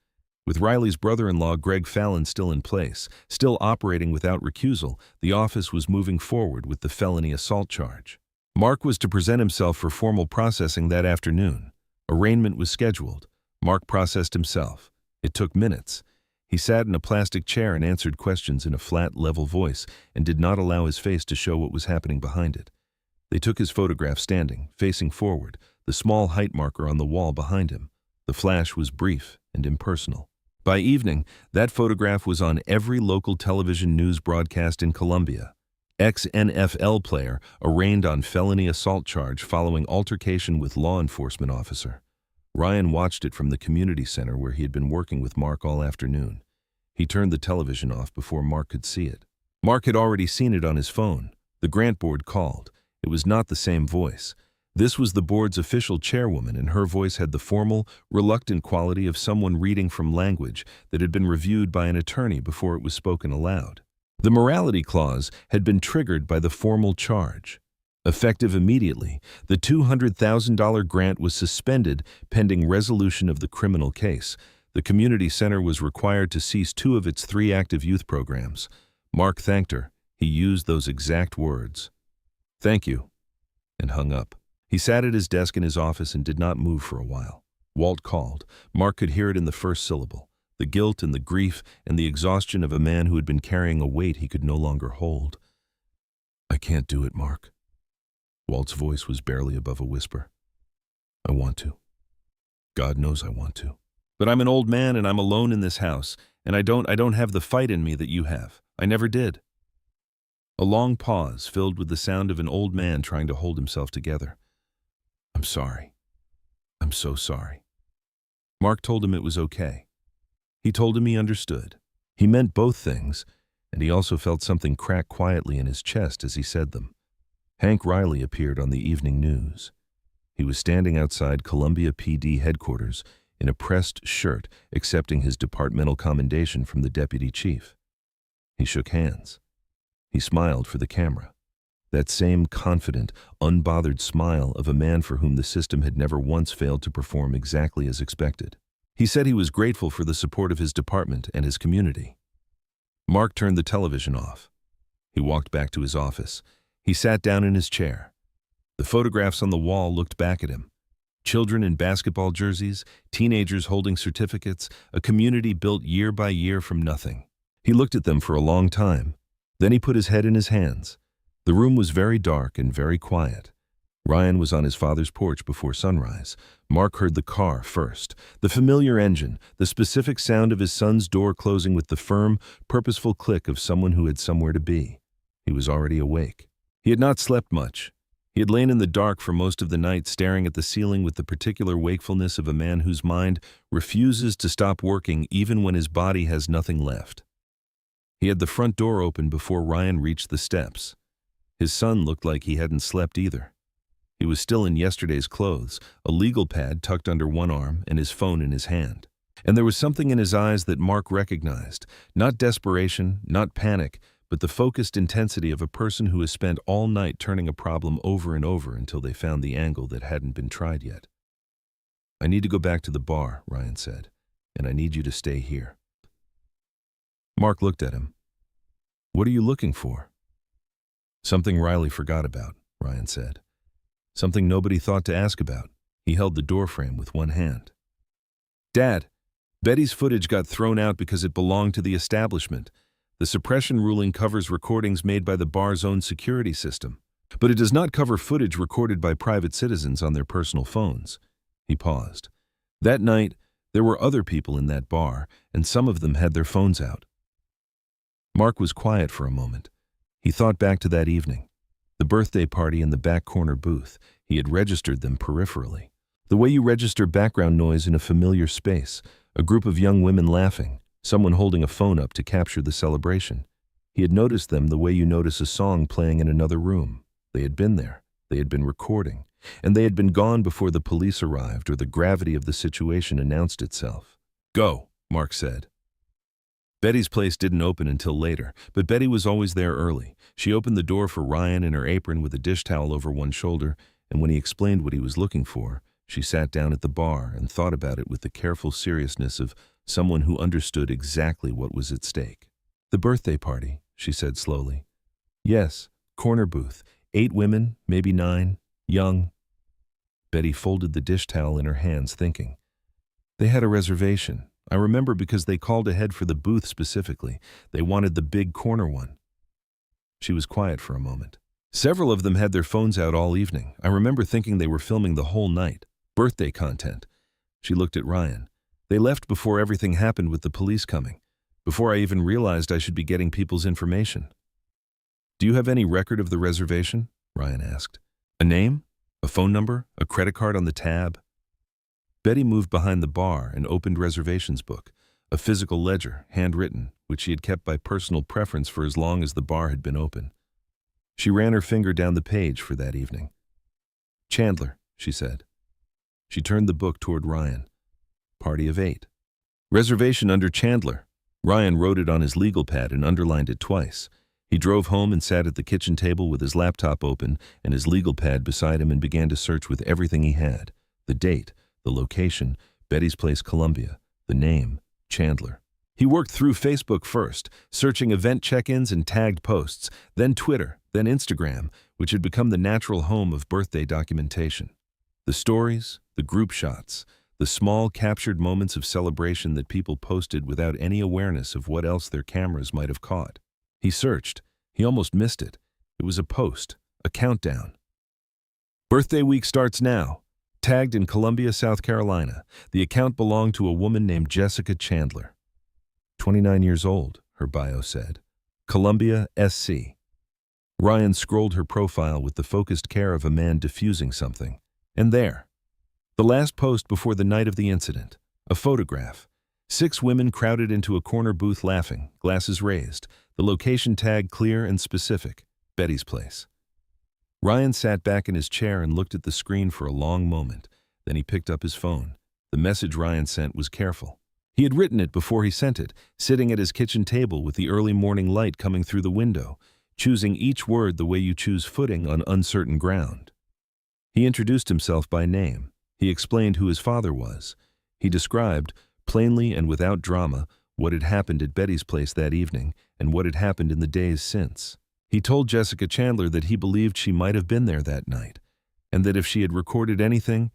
With Riley's brother-in-law, Greg Fallon, still in place, still operating without recusal, the office was moving forward with the felony assault charge. Mark was to present himself for formal processing that afternoon. Arraignment was scheduled. Mark processed himself. It took minutes. He sat in a plastic chair and answered questions in a flat, level voice and did not allow his face to show what was happening behind it. They took his photograph standing, facing forward, the small height marker on the wall behind him. The flash was brief and impersonal. By evening, that photograph was on every local television news broadcast in Columbia. Ex-NFL player arraigned on felony assault charge following altercation with law enforcement officer. Ryan watched it from the community center where he had been working with Mark all afternoon. He turned the television off before Mark could see it. Mark had already seen it on his phone. The grant board called. It was not the same voice. This was the board's official chairwoman, and her voice had the formal, reluctant quality of someone reading from language that had been reviewed by an attorney before it was spoken aloud. The morality clause had been triggered by the formal charge. Effective immediately, the $200,000 grant was suspended pending resolution of the criminal case. The community center was required to cease 2 of its 3 active youth programs. Mark thanked her. He used those exact words. "Thank you," and hung up. He sat at his desk in his office and did not move for a while. Walt called. Mark could hear it in the first syllable, the guilt and the grief and the exhaustion of a man who had been carrying a weight he could no longer hold. "I can't do it, Mark." Walt's voice was barely above a whisper. "I want to. God knows I want to. But I'm an old man and I'm alone in this house, and I don't have the fight in me that you have. I never did." A long pause filled with the sound of an old man trying to hold himself together. "I'm sorry. I'm so sorry." Mark told him it was okay. He told him he understood. He meant both things, and he also felt something crack quietly in his chest as he said them. Hank Riley appeared on the evening news. He was standing outside Columbia PD headquarters in a pressed shirt, accepting his departmental commendation from the deputy chief. He shook hands. He smiled for the camera. That same confident, unbothered smile of a man for whom the system had never once failed to perform exactly as expected. He said he was grateful for the support of his department and his community. Mark turned the television off. He walked back to his office. He sat down in his chair. The photographs on the wall looked back at him. Children in basketball jerseys, teenagers holding certificates, a community built year by year from nothing. He looked at them for a long time. Then he put his head in his hands. The room was very dark and very quiet. Ryan was on his father's porch before sunrise. Mark heard the car first, the familiar engine, the specific sound of his son's door closing with the firm, purposeful click of someone who had somewhere to be. He was already awake. He had not slept much. He had lain in the dark for most of the night, staring at the ceiling with the particular wakefulness of a man whose mind refuses to stop working even when his body has nothing left. He had the front door open before Ryan reached the steps. His son looked like he hadn't slept either. He was still in yesterday's clothes, a legal pad tucked under one arm and his phone in his hand. And there was something in his eyes that Mark recognized, not desperation, not panic, but the focused intensity of a person who has spent all night turning a problem over and over until they found the angle that hadn't been tried yet. "I need to go back to the bar," Ryan said, "and I need you to stay here." Mark looked at him. "What are you looking for?" "Something Riley forgot about," Ryan said. "Something nobody thought to ask about." He held the doorframe with one hand. "Dad, Betty's footage got thrown out because it belonged to the establishment. The suppression ruling covers recordings made by the bar's own security system, but it does not cover footage recorded by private citizens on their personal phones." He paused. "That night, there were other people in that bar, and some of them had their phones out." Mark was quiet for a moment. He thought back to that evening. The birthday party in the back corner booth. He had registered them peripherally. The way you register background noise in a familiar space, a group of young women laughing, someone holding a phone up to capture the celebration. He had noticed them the way you notice a song playing in another room. They had been there. They had been recording. And they had been gone before the police arrived or the gravity of the situation announced itself. "Go," Mark said. Betty's place didn't open until later, but Betty was always there early. She opened the door for Ryan in her apron with a dish towel over one shoulder, and when he explained what he was looking for, she sat down at the bar and thought about it with the careful seriousness of someone who understood exactly what was at stake. "The birthday party," she said slowly. "Yes, corner booth. 8 women, maybe 9, young." Betty folded the dish towel in her hands, thinking. "They had a reservation. I remember because they called ahead for the booth specifically. They wanted the big corner one." She was quiet for a moment. "Several of them had their phones out all evening. I remember thinking they were filming the whole night. Birthday content." She looked at Ryan. "They left before everything happened with the police coming, before I even realized I should be getting people's information." "Do you have any record of the reservation?" Ryan asked. "A name? A phone number? A credit card on the tab?" Betty moved behind the bar and opened reservations book, a physical ledger, handwritten, which she had kept by personal preference for as long as the bar had been open. She ran her finger down the page for that evening. "Chandler," she said. She turned the book toward Ryan. "Party of 8. Reservation under Chandler." Ryan wrote it on his legal pad and underlined it twice. He drove home and sat at the kitchen table with his laptop open and his legal pad beside him and began to search with everything he had. The date, the location, Betty's Place, Columbia. The name, Chandler. He worked through Facebook first, searching event check-ins and tagged posts, then Twitter, then Instagram, which had become the natural home of birthday documentation. The stories, the group shots, the small captured moments of celebration that people posted without any awareness of what else their cameras might have caught. He searched. He almost missed it. It was a post, a countdown. "Birthday week starts now. Tagged in Columbia, South Carolina. The account belonged to a woman named Jessica Chandler. 29 years old," her bio said. "Columbia, SC." Ryan scrolled her profile with the focused care of a man diffusing something. And there, the last post before the night of the incident. A photograph. 6 women crowded into a corner booth laughing, glasses raised. The location tag clear and specific. Betty's Place. Ryan sat back in his chair and looked at the screen for a long moment. Then he picked up his phone. The message Ryan sent was careful. He had written it before he sent it, sitting at his kitchen table with the early morning light coming through the window, choosing each word the way you choose footing on uncertain ground. He introduced himself by name. He explained who his father was. He described, plainly and without drama, what had happened at Betty's Place that evening and what had happened in the days since. He told Jessica Chandler that he believed she might have been there that night, and that if she had recorded anything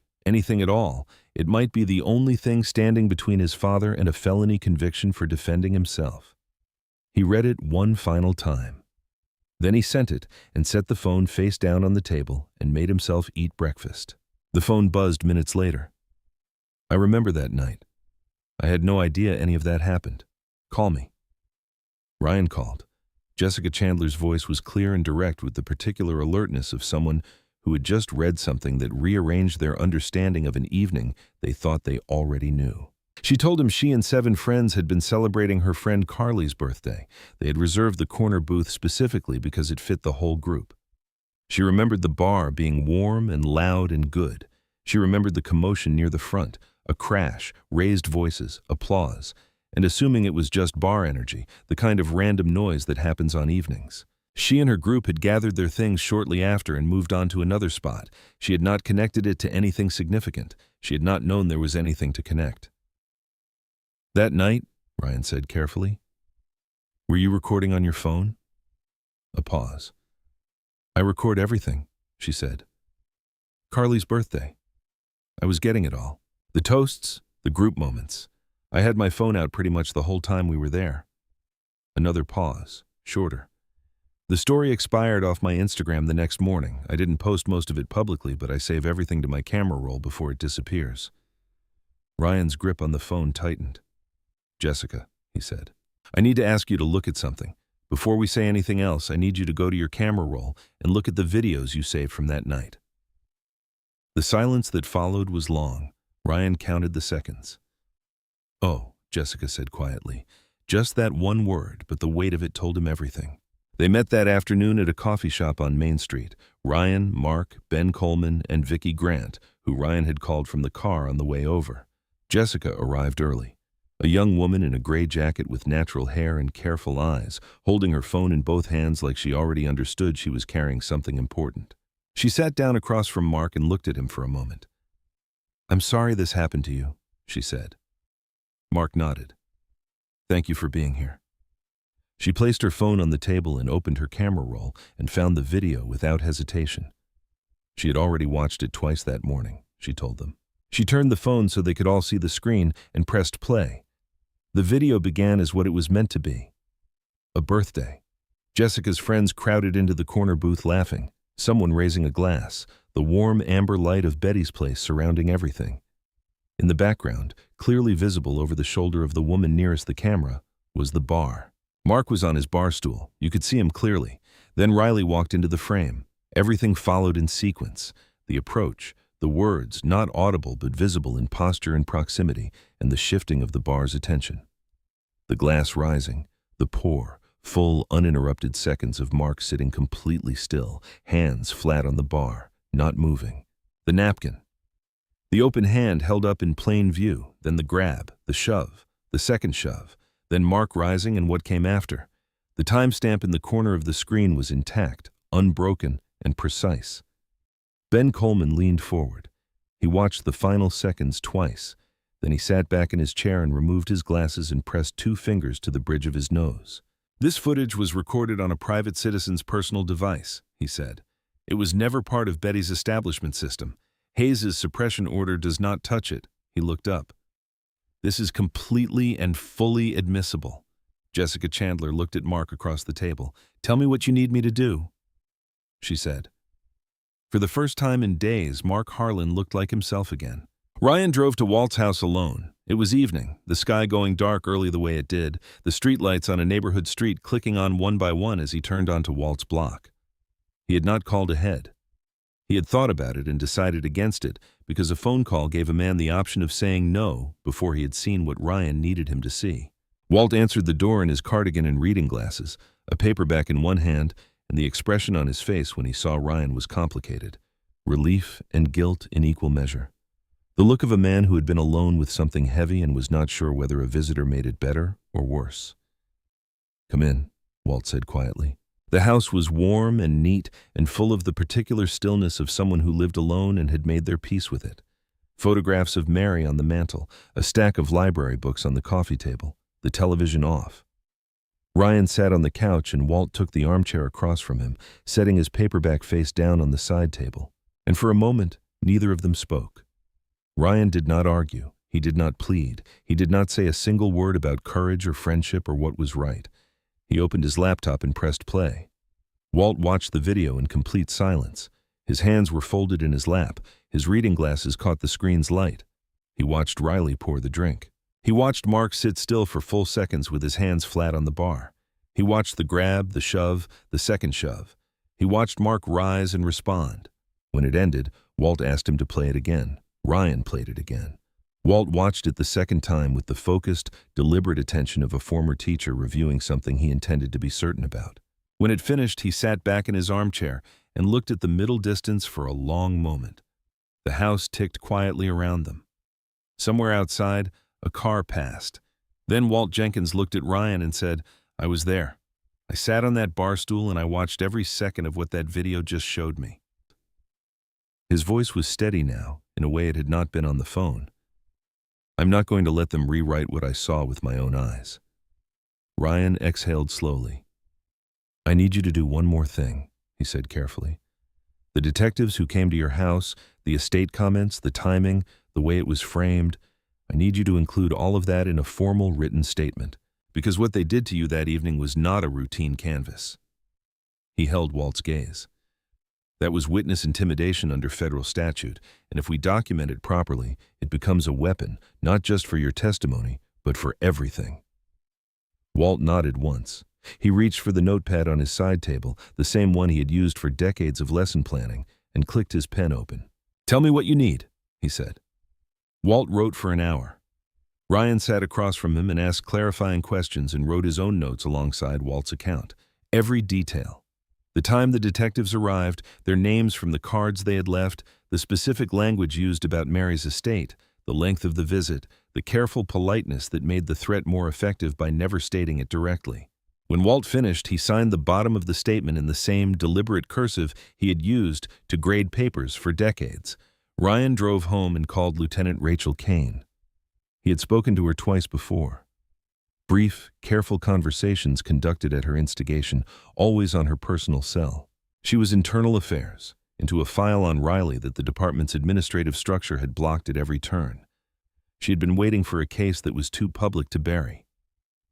at all, it might be the only thing standing between his father and a felony conviction for defending himself. He read it one final time. Then he sent it and set the phone face down on the table and made himself eat breakfast. The phone buzzed minutes later. "I remember that night. I had no idea any of that happened. Call me." Ryan called. Jessica Chandler's voice was clear and direct with the particular alertness of someone who had just read something that rearranged their understanding of an evening they thought they already knew. She told him she and 7 friends had been celebrating her friend Carly's birthday. They had reserved the corner booth specifically because it fit the whole group. She remembered the bar being warm and loud and good. She remembered the commotion near the front, A crash, raised voices, applause, and assuming it was just bar energy, the kind of random noise that happens on evenings. She and her group had gathered their things shortly after and moved on to another spot. She had not connected it to anything significant. She had not known there was anything to connect. That night, Ryan said carefully, were you recording on your phone? A pause. I record everything, she said. Carly's birthday. I was getting it all. The toasts, the group moments. I had my phone out pretty much the whole time we were there. Another pause, shorter. The story expired off my Instagram the next morning. I didn't post most of it publicly, but I save everything to my camera roll before it disappears. Ryan's grip on the phone tightened. Jessica, he said, I need to ask you to look at something. Before we say anything else, I need you to go to your camera roll and look at the videos you saved from that night. The silence that followed was long. Ryan counted the seconds. Oh, Jessica said quietly. Just that one word, but the weight of it told him everything. They met that afternoon at a coffee shop on Main Street. Ryan, Mark, Ben Coleman, and Vicky Grant, who Ryan had called from the car on the way over. Jessica arrived early. A young woman in a gray jacket with natural hair and careful eyes, holding her phone in both hands like she already understood she was carrying something important. She sat down across from Mark and looked at him for a moment. I'm sorry this happened to you, she said. Mark nodded. Thank you for being here. She placed her phone on the table and opened her camera roll and found the video without hesitation. She had already watched it twice that morning, she told them. She turned the phone so they could all see the screen and pressed play. The video began as what it was meant to be. A birthday. Jessica's friends crowded into the corner booth laughing, someone raising a glass, the warm amber light of Betty's place surrounding everything. In the background, clearly visible over the shoulder of the woman nearest the camera, was the bar. Mark was on his bar stool. You could see him clearly. Then Riley walked into the frame. Everything followed in sequence. The approach, the words, not audible but visible in posture and proximity, and the shifting of the bar's attention. The glass rising, the pour, full, uninterrupted seconds of Mark sitting completely still, hands flat on the bar, not moving. The napkin. The open hand held up in plain view, then the grab, the shove, the second shove, then Mark rising and what came after. The timestamp in the corner of the screen was intact, unbroken, and precise. Ben Coleman leaned forward. He watched the final seconds twice. Then he sat back in his chair and removed his glasses and pressed 2 fingers to the bridge of his nose. This footage was recorded on a private citizen's personal device, he said. It was never part of Betty's establishment system. Hayes's suppression order does not touch it. He looked up. This is completely and fully admissible. Jessica Chandler looked at Mark across the table. Tell me what you need me to do, she said. For the first time in days, Mark Harlan looked like himself again. Ryan drove to Walt's house alone. It was evening, the sky going dark early the way it did, the streetlights on a neighborhood street clicking on one by one as he turned onto Walt's block. He had not called ahead. He had thought about it and decided against it because a phone call gave a man the option of saying no before he had seen what Ryan needed him to see. Walt answered the door in his cardigan and reading glasses, a paperback in one hand, and the expression on his face when he saw Ryan was complicated. Relief and guilt in equal measure. The look of a man who had been alone with something heavy and was not sure whether a visitor made it better or worse. Come in, Walt said quietly. The house was warm and neat and full of the particular stillness of someone who lived alone and had made their peace with it. Photographs of Mary on the mantel, a stack of library books on the coffee table, the television off. Ryan sat on the couch and Walt took the armchair across from him, setting his paperback face down on the side table. And for a moment, neither of them spoke. Ryan did not argue. He did not plead. He did not say a single word about courage or friendship or what was right. He opened his laptop and pressed play. Walt watched the video in complete silence. His hands were folded in his lap. His reading glasses caught the screen's light. He watched Riley pour the drink. He watched Mark sit still for full seconds with his hands flat on the bar. He watched the grab, the shove, the second shove. He watched Mark rise and respond. When it ended, Walt asked him to play it again. Ryan played it again. Walt watched it the second time with the focused, deliberate attention of a former teacher reviewing something he intended to be certain about. When it finished, he sat back in his armchair and looked at the middle distance for a long moment. The house ticked quietly around them. Somewhere outside, a car passed. Then Walt Jenkins looked at Ryan and said, "I was there. I sat on that bar stool and I watched every second of what that video just showed me." His voice was steady now, in a way it had not been on the phone. "I'm not going to let them rewrite what I saw with my own eyes." Ryan exhaled slowly. "I need you to do one more thing," he said carefully. "The detectives who came to your house, the estate comments, the timing, the way it was framed, I need you to include all of that in a formal written statement, because what they did to you that evening was not a routine canvass." He held Walt's gaze. "That was witness intimidation under federal statute, and if we document it properly, it becomes a weapon, not just for your testimony, but for everything." Walt nodded once. He reached for the notepad on his side table, the same one he had used for decades of lesson planning, and clicked his pen open. "Tell me what you need," he said. Walt wrote for an hour. Ryan sat across from him and asked clarifying questions and wrote his own notes alongside Walt's account. Every detail. The time the detectives arrived, their names from the cards they had left, the specific language used about Mary's estate, the length of the visit, the careful politeness that made the threat more effective by never stating it directly. When Walt finished, he signed the bottom of the statement in the same deliberate cursive he had used to grade papers for decades. Ryan drove home and called Lieutenant Rachel Kane. He had spoken to her twice before. Brief, careful conversations conducted at her instigation, always on her personal cell. She was internal affairs, into a file on Riley that the department's administrative structure had blocked at every turn. She had been waiting for a case that was too public to bury.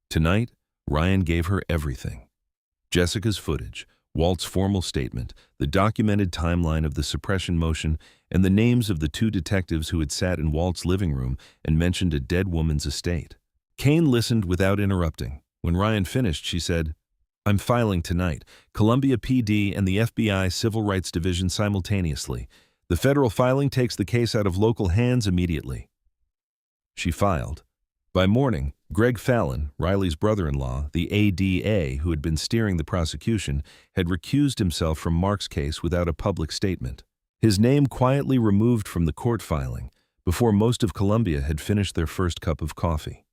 Tonight, Ryan gave her everything. Jessica's footage, Walt's formal statement, the documented timeline of the suppression motion, and the names of the two detectives who had sat in Walt's living room and mentioned a dead woman's estate. Kane listened without interrupting. When Ryan finished, she said, "I'm filing tonight. Columbia PD and the FBI Civil Rights Division simultaneously. The federal filing takes the case out of local hands immediately." She filed. By morning, Greg Fallon, Riley's brother-in-law, the ADA who had been steering the prosecution, had recused himself from Mark's case without a public statement. His name quietly removed from the court filing before most of Columbia had finished their first cup of coffee.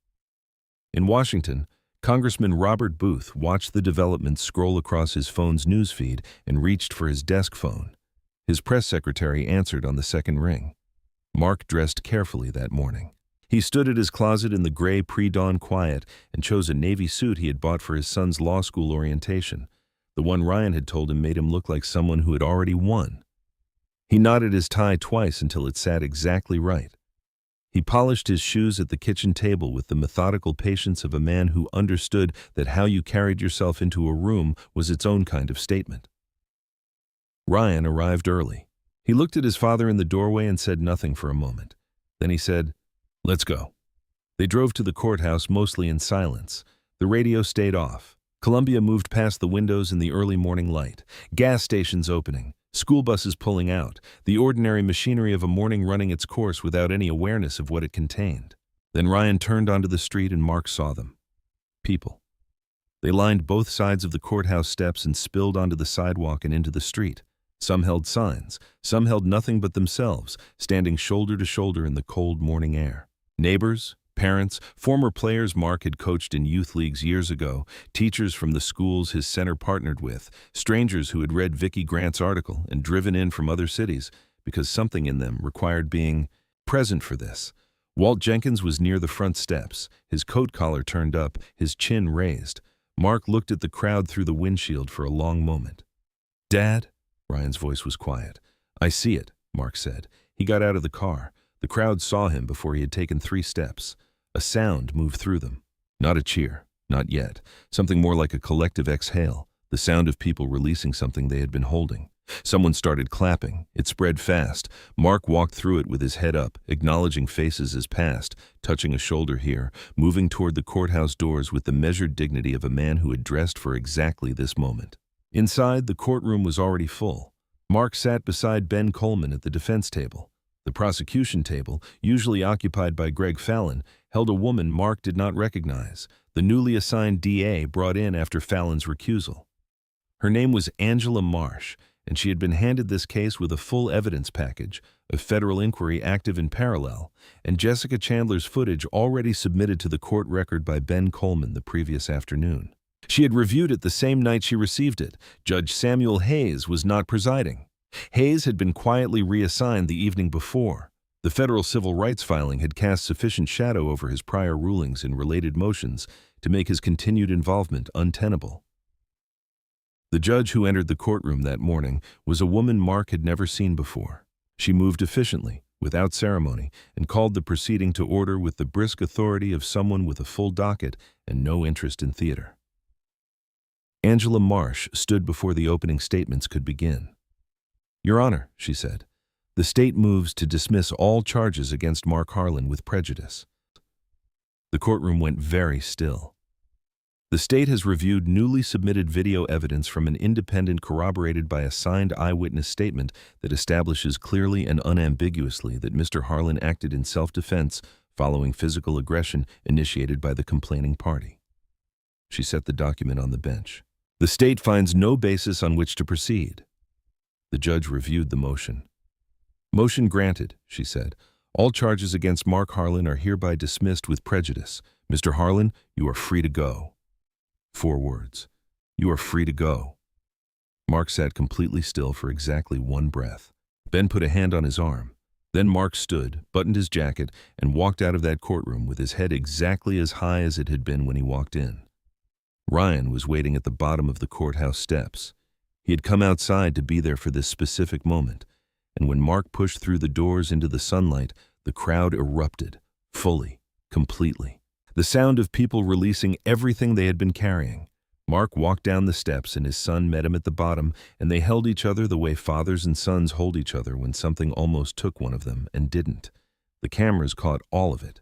In Washington, Congressman Robert Booth watched the developments scroll across his phone's newsfeed and reached for his desk phone. His press secretary answered on the second ring. Mark dressed carefully that morning. He stood at his closet in the gray pre-dawn quiet and chose a navy suit he had bought for his son's law school orientation. The one Ryan had told him made him look like someone who had already won. He knotted his tie twice until it sat exactly right. He polished his shoes at the kitchen table with the methodical patience of a man who understood that how you carried yourself into a room was its own kind of statement. Ryan arrived early. He looked at his father in the doorway and said nothing for a moment. Then he said, "Let's go." They drove to the courthouse mostly in silence. The radio stayed off. Columbia moved past the windows in the early morning light. Gas stations opening, school buses pulling out, the ordinary machinery of a morning running its course without any awareness of what it contained. Then Ryan turned onto the street and Mark saw them. People. They lined both sides of the courthouse steps and spilled onto the sidewalk and into the street. Some held signs, some held nothing but themselves, standing shoulder to shoulder in the cold morning air. Neighbors, parents, former players Mark had coached in youth leagues years ago, teachers from the schools his center partnered with, strangers who had read Vicki Grant's article and driven in from other cities because something in them required being present for this. Walt Jenkins was near the front steps, his coat collar turned up, his chin raised. Mark looked at the crowd through the windshield for a long moment. "Dad?" Ryan's voice was quiet. "I see it," Mark said. He got out of the car. The crowd saw him before he had taken 3 steps. A sound moved through them. Not a cheer, not yet. Something more like a collective exhale, the sound of people releasing something they had been holding. Someone started clapping. It spread fast. Mark walked through it with his head up, acknowledging faces as passed, touching a shoulder here, moving toward the courthouse doors with the measured dignity of a man who had dressed for exactly this moment. Inside, the courtroom was already full. Mark sat beside Ben Coleman at the defense table. The prosecution table, usually occupied by Greg Fallon, held a woman Mark did not recognize, the newly assigned DA brought in after Fallon's recusal. Her name was Angela Marsh, and she had been handed this case with a full evidence package, a federal inquiry active in parallel, and Jessica Chandler's footage already submitted to the court record by Ben Coleman the previous afternoon. She had reviewed it the same night she received it. Judge Samuel Hayes was not presiding. Hayes had been quietly reassigned the evening before. The federal civil rights filing had cast sufficient shadow over his prior rulings in related motions to make his continued involvement untenable. The judge who entered the courtroom that morning was a woman Mark had never seen before. She moved efficiently, without ceremony, and called the proceeding to order with the brisk authority of someone with a full docket and no interest in theater. Angela Marsh stood before the opening statements could begin. "Your Honor," she said, "the state moves to dismiss all charges against Mark Harlan with prejudice." The courtroom went very still. The state has reviewed newly submitted video evidence from an independent corroborated by a signed eyewitness statement that establishes clearly and unambiguously that Mr. Harlan acted in self-defense following physical aggression initiated by the complaining party. She set the document on the bench. The state finds no basis on which to proceed. The judge reviewed the motion. "Motion granted," she said. "All charges against Mark Harlan are hereby dismissed with prejudice. Mr. Harlan, you are free to go." 4 words. "You are free to go." Mark sat completely still for exactly 1 breath. Ben put a hand on his arm. Then Mark stood, buttoned his jacket, and walked out of that courtroom with his head exactly as high as it had been when he walked in. Ryan was waiting at the bottom of the courthouse steps. He had come outside to be there for this specific moment, and when Mark pushed through the doors into the sunlight, the crowd erupted, fully, completely. The sound of people releasing everything they had been carrying. Mark walked down the steps and his son met him at the bottom, and they held each other the way fathers and sons hold each other when something almost took one of them and didn't. The cameras caught all of it.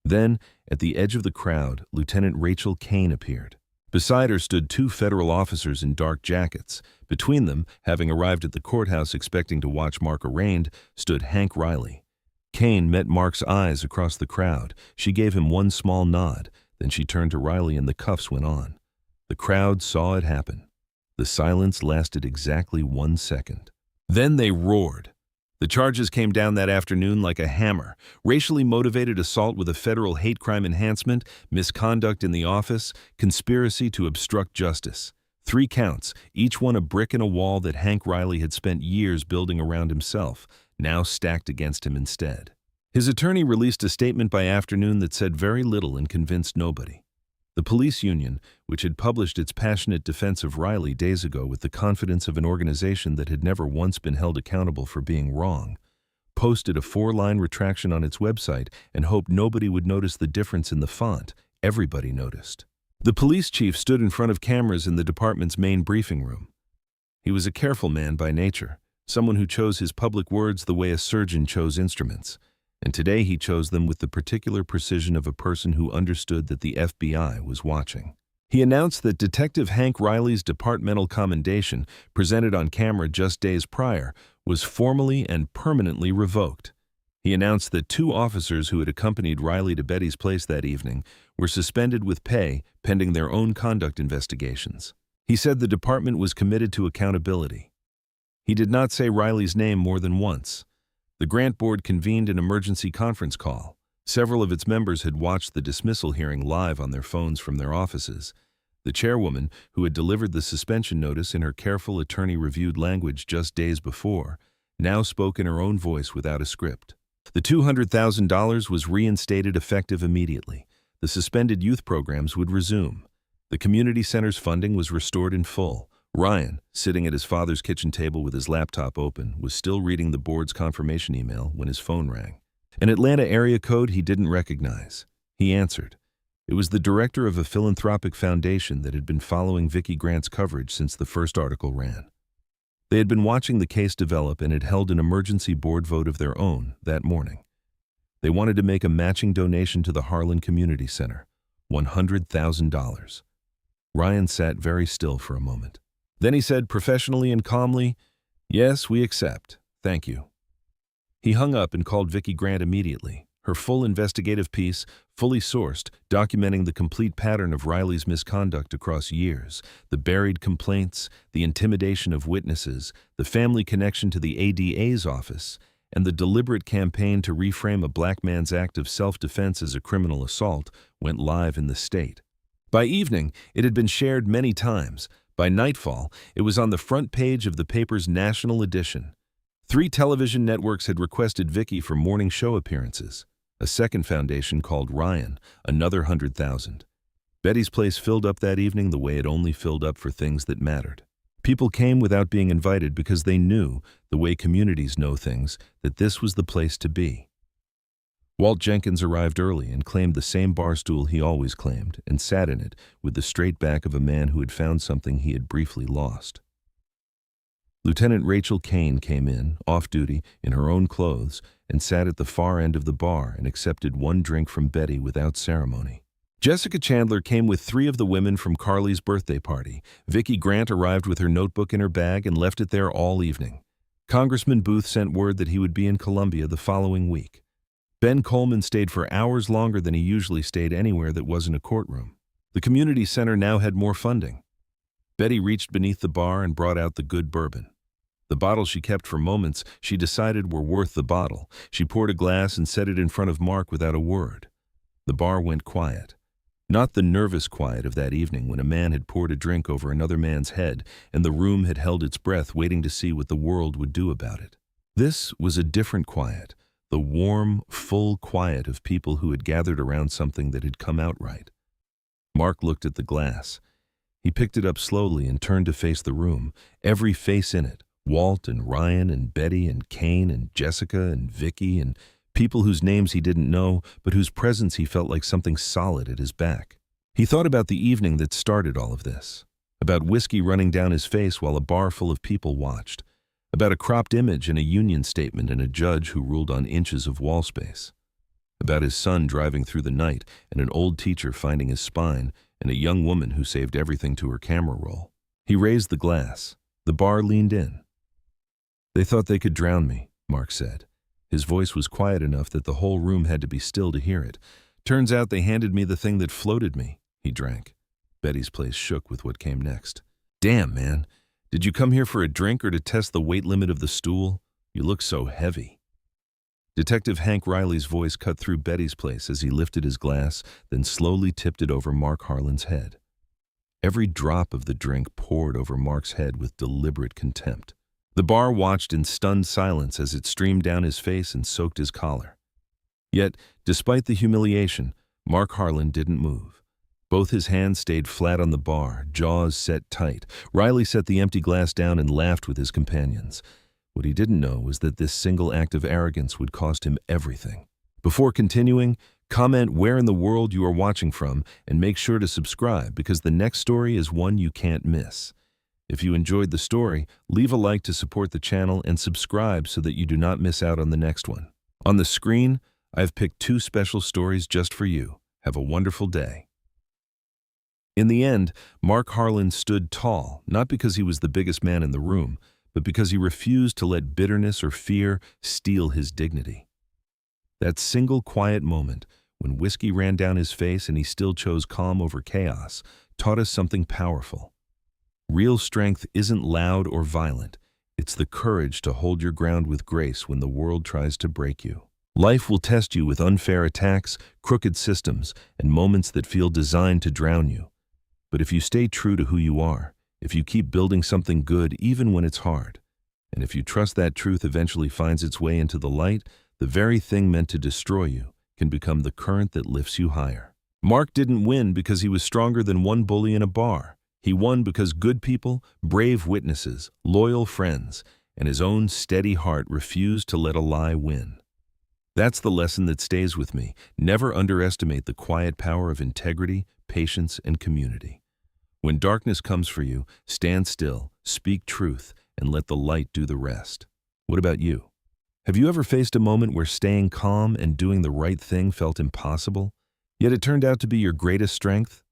Then, at the edge of the crowd, Lieutenant Rachel Kane appeared. Beside her stood 2 federal officers in dark jackets. Between them, having arrived at the courthouse expecting to watch Mark arraigned, stood Hank Riley. Kane met Mark's eyes across the crowd. She gave him one small nod. Then she turned to Riley and the cuffs went on. The crowd saw it happen. The silence lasted exactly 1 second. Then they roared. The charges came down that afternoon like a hammer. Racially motivated assault with a federal hate crime enhancement, misconduct in the office, conspiracy to obstruct justice. 3 counts, each one a brick in a wall that Hank Riley had spent years building around himself, now stacked against him instead. His attorney released a statement by afternoon that said very little and convinced nobody. The police union, which had published its passionate defense of Riley days ago with the confidence of an organization that had never once been held accountable for being wrong, posted a 4-line retraction on its website and hoped nobody would notice the difference in the font. Everybody noticed. The police chief stood in front of cameras in the department's main briefing room. He was a careful man by nature, someone who chose his public words the way a surgeon chose instruments. And today he chose them with the particular precision of a person who understood that the FBI was watching. He announced that Detective Hank Riley's departmental commendation, presented on camera just days prior, was formally and permanently revoked. He announced that 2 officers who had accompanied Riley to Betty's place that evening were suspended with pay pending their own conduct investigations. He said the department was committed to accountability. He did not say Riley's name more than once. The Grant Board convened an emergency conference call. Several of its members had watched the dismissal hearing live on their phones from their offices. The chairwoman, who had delivered the suspension notice in her careful attorney-reviewed language just days before, now spoke in her own voice without a script. The $200,000 was reinstated effective immediately. The suspended youth programs would resume. The community center's funding was restored in full. Ryan, sitting at his father's kitchen table with his laptop open, was still reading the board's confirmation email when his phone rang. An Atlanta area code he didn't recognize. He answered. It was the director of a philanthropic foundation that had been following Vicki Grant's coverage since the first article ran. They had been watching the case develop and had held an emergency board vote of their own that morning. They wanted to make a matching donation to the Harlan Community Center, $100,000. Ryan sat very still for a moment. Then he said professionally and calmly, "Yes, we accept. Thank you." He hung up and called Vicki Grant immediately. Her full investigative piece, fully sourced, documenting the complete pattern of Riley's misconduct across years, the buried complaints, the intimidation of witnesses, the family connection to the ADA's office, and the deliberate campaign to reframe a black man's act of self-defense as a criminal assault went live in the state. By evening, it had been shared many times. By nightfall, it was on the front page of the paper's national edition. 3 television networks had requested Vicky for morning show appearances. A second foundation called Ryan, another 100,000. Betty's Place filled up that evening the way it only filled up for things that mattered. People came without being invited because they knew, the way communities know things, that this was the place to be. Walt Jenkins arrived early and claimed the same bar stool he always claimed, and sat in it with the straight back of a man who had found something he had briefly lost. Lieutenant Rachel Kane came in, off-duty, in her own clothes, and sat at the far end of the bar and accepted 1 drink from Betty without ceremony. Jessica Chandler came with 3 of the women from Carly's birthday party. Vicki Grant arrived with her notebook in her bag and left it there all evening. Congressman Booth sent word that he would be in Columbia the following week. Ben Coleman stayed for hours longer than he usually stayed anywhere that wasn't a courtroom. The community center now had more funding. Betty reached beneath the bar and brought out the good bourbon. The bottle she kept for moments she decided were worth the bottle. She poured a glass and set it in front of Mark without a word. The bar went quiet. Not the nervous quiet of that evening when a man had poured a drink over another man's head and the room had held its breath waiting to see what the world would do about it. This was a different quiet, the warm, full quiet of people who had gathered around something that had come out right. Mark looked at the glass. He picked it up slowly and turned to face the room, every face in it, Walt and Ryan and Betty and Kane and Jessica and Vicky and people whose names he didn't know, but whose presence he felt like something solid at his back. He thought about the evening that started all of this, about whiskey running down his face while a bar full of people watched, about a cropped image and a union statement and a judge who ruled on inches of wall space, about his son driving through the night and an old teacher finding his spine and a young woman who saved everything to her camera roll. He raised the glass. The bar leaned in. "They thought they could drown me," Mark said. His voice was quiet enough that the whole room had to be still to hear it. "Turns out they handed me the thing that floated me." He drank. Betty's Place shook with what came next. "Damn, man. Did you come here for a drink or to test the weight limit of the stool? You look so heavy." Detective Hank Riley's voice cut through Betty's Place as he lifted his glass, then slowly tipped it over Mark Harlan's head. Every drop of the drink poured over Mark's head with deliberate contempt. The bar watched in stunned silence as it streamed down his face and soaked his collar. Yet, despite the humiliation, Mark Harlan didn't move. Both his hands stayed flat on the bar, jaws set tight. Riley set the empty glass down and laughed with his companions. What he didn't know was that this single act of arrogance would cost him everything. Before continuing, comment where in the world you are watching from and make sure to subscribe because the next story is one you can't miss. If you enjoyed the story, leave a like to support the channel and subscribe so that you do not miss out on the next one. On the screen, I've picked 2 special stories just for you. Have a wonderful day. In the end, Mark Harlan stood tall, not because he was the biggest man in the room, but because he refused to let bitterness or fear steal his dignity. That single quiet moment, when whiskey ran down his face and he still chose calm over chaos, taught us something powerful. Real strength isn't loud or violent. It's the courage to hold your ground with grace when the world tries to break you. Life will test you with unfair attacks, crooked systems, and moments that feel designed to drown you. But if you stay true to who you are, if you keep building something good even when it's hard, and if you trust that truth eventually finds its way into the light, the very thing meant to destroy you can become the current that lifts you higher. Mark didn't win because he was stronger than one bully in a bar. He won because good people, brave witnesses, loyal friends, and his own steady heart refused to let a lie win. That's the lesson that stays with me. Never underestimate the quiet power of integrity, patience, and community. When darkness comes for you, stand still, speak truth, and let the light do the rest. What about you? Have you ever faced a moment where staying calm and doing the right thing felt impossible, yet it turned out to be your greatest strength?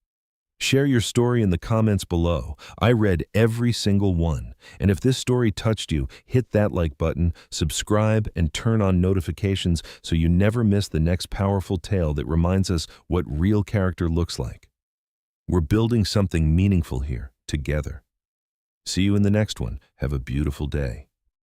Share your story in the comments below. I read every single one. And if this story touched you, hit that like button, subscribe, and turn on notifications so you never miss the next powerful tale that reminds us what real character looks like. We're building something meaningful here, together. See you in the next one. Have a beautiful day.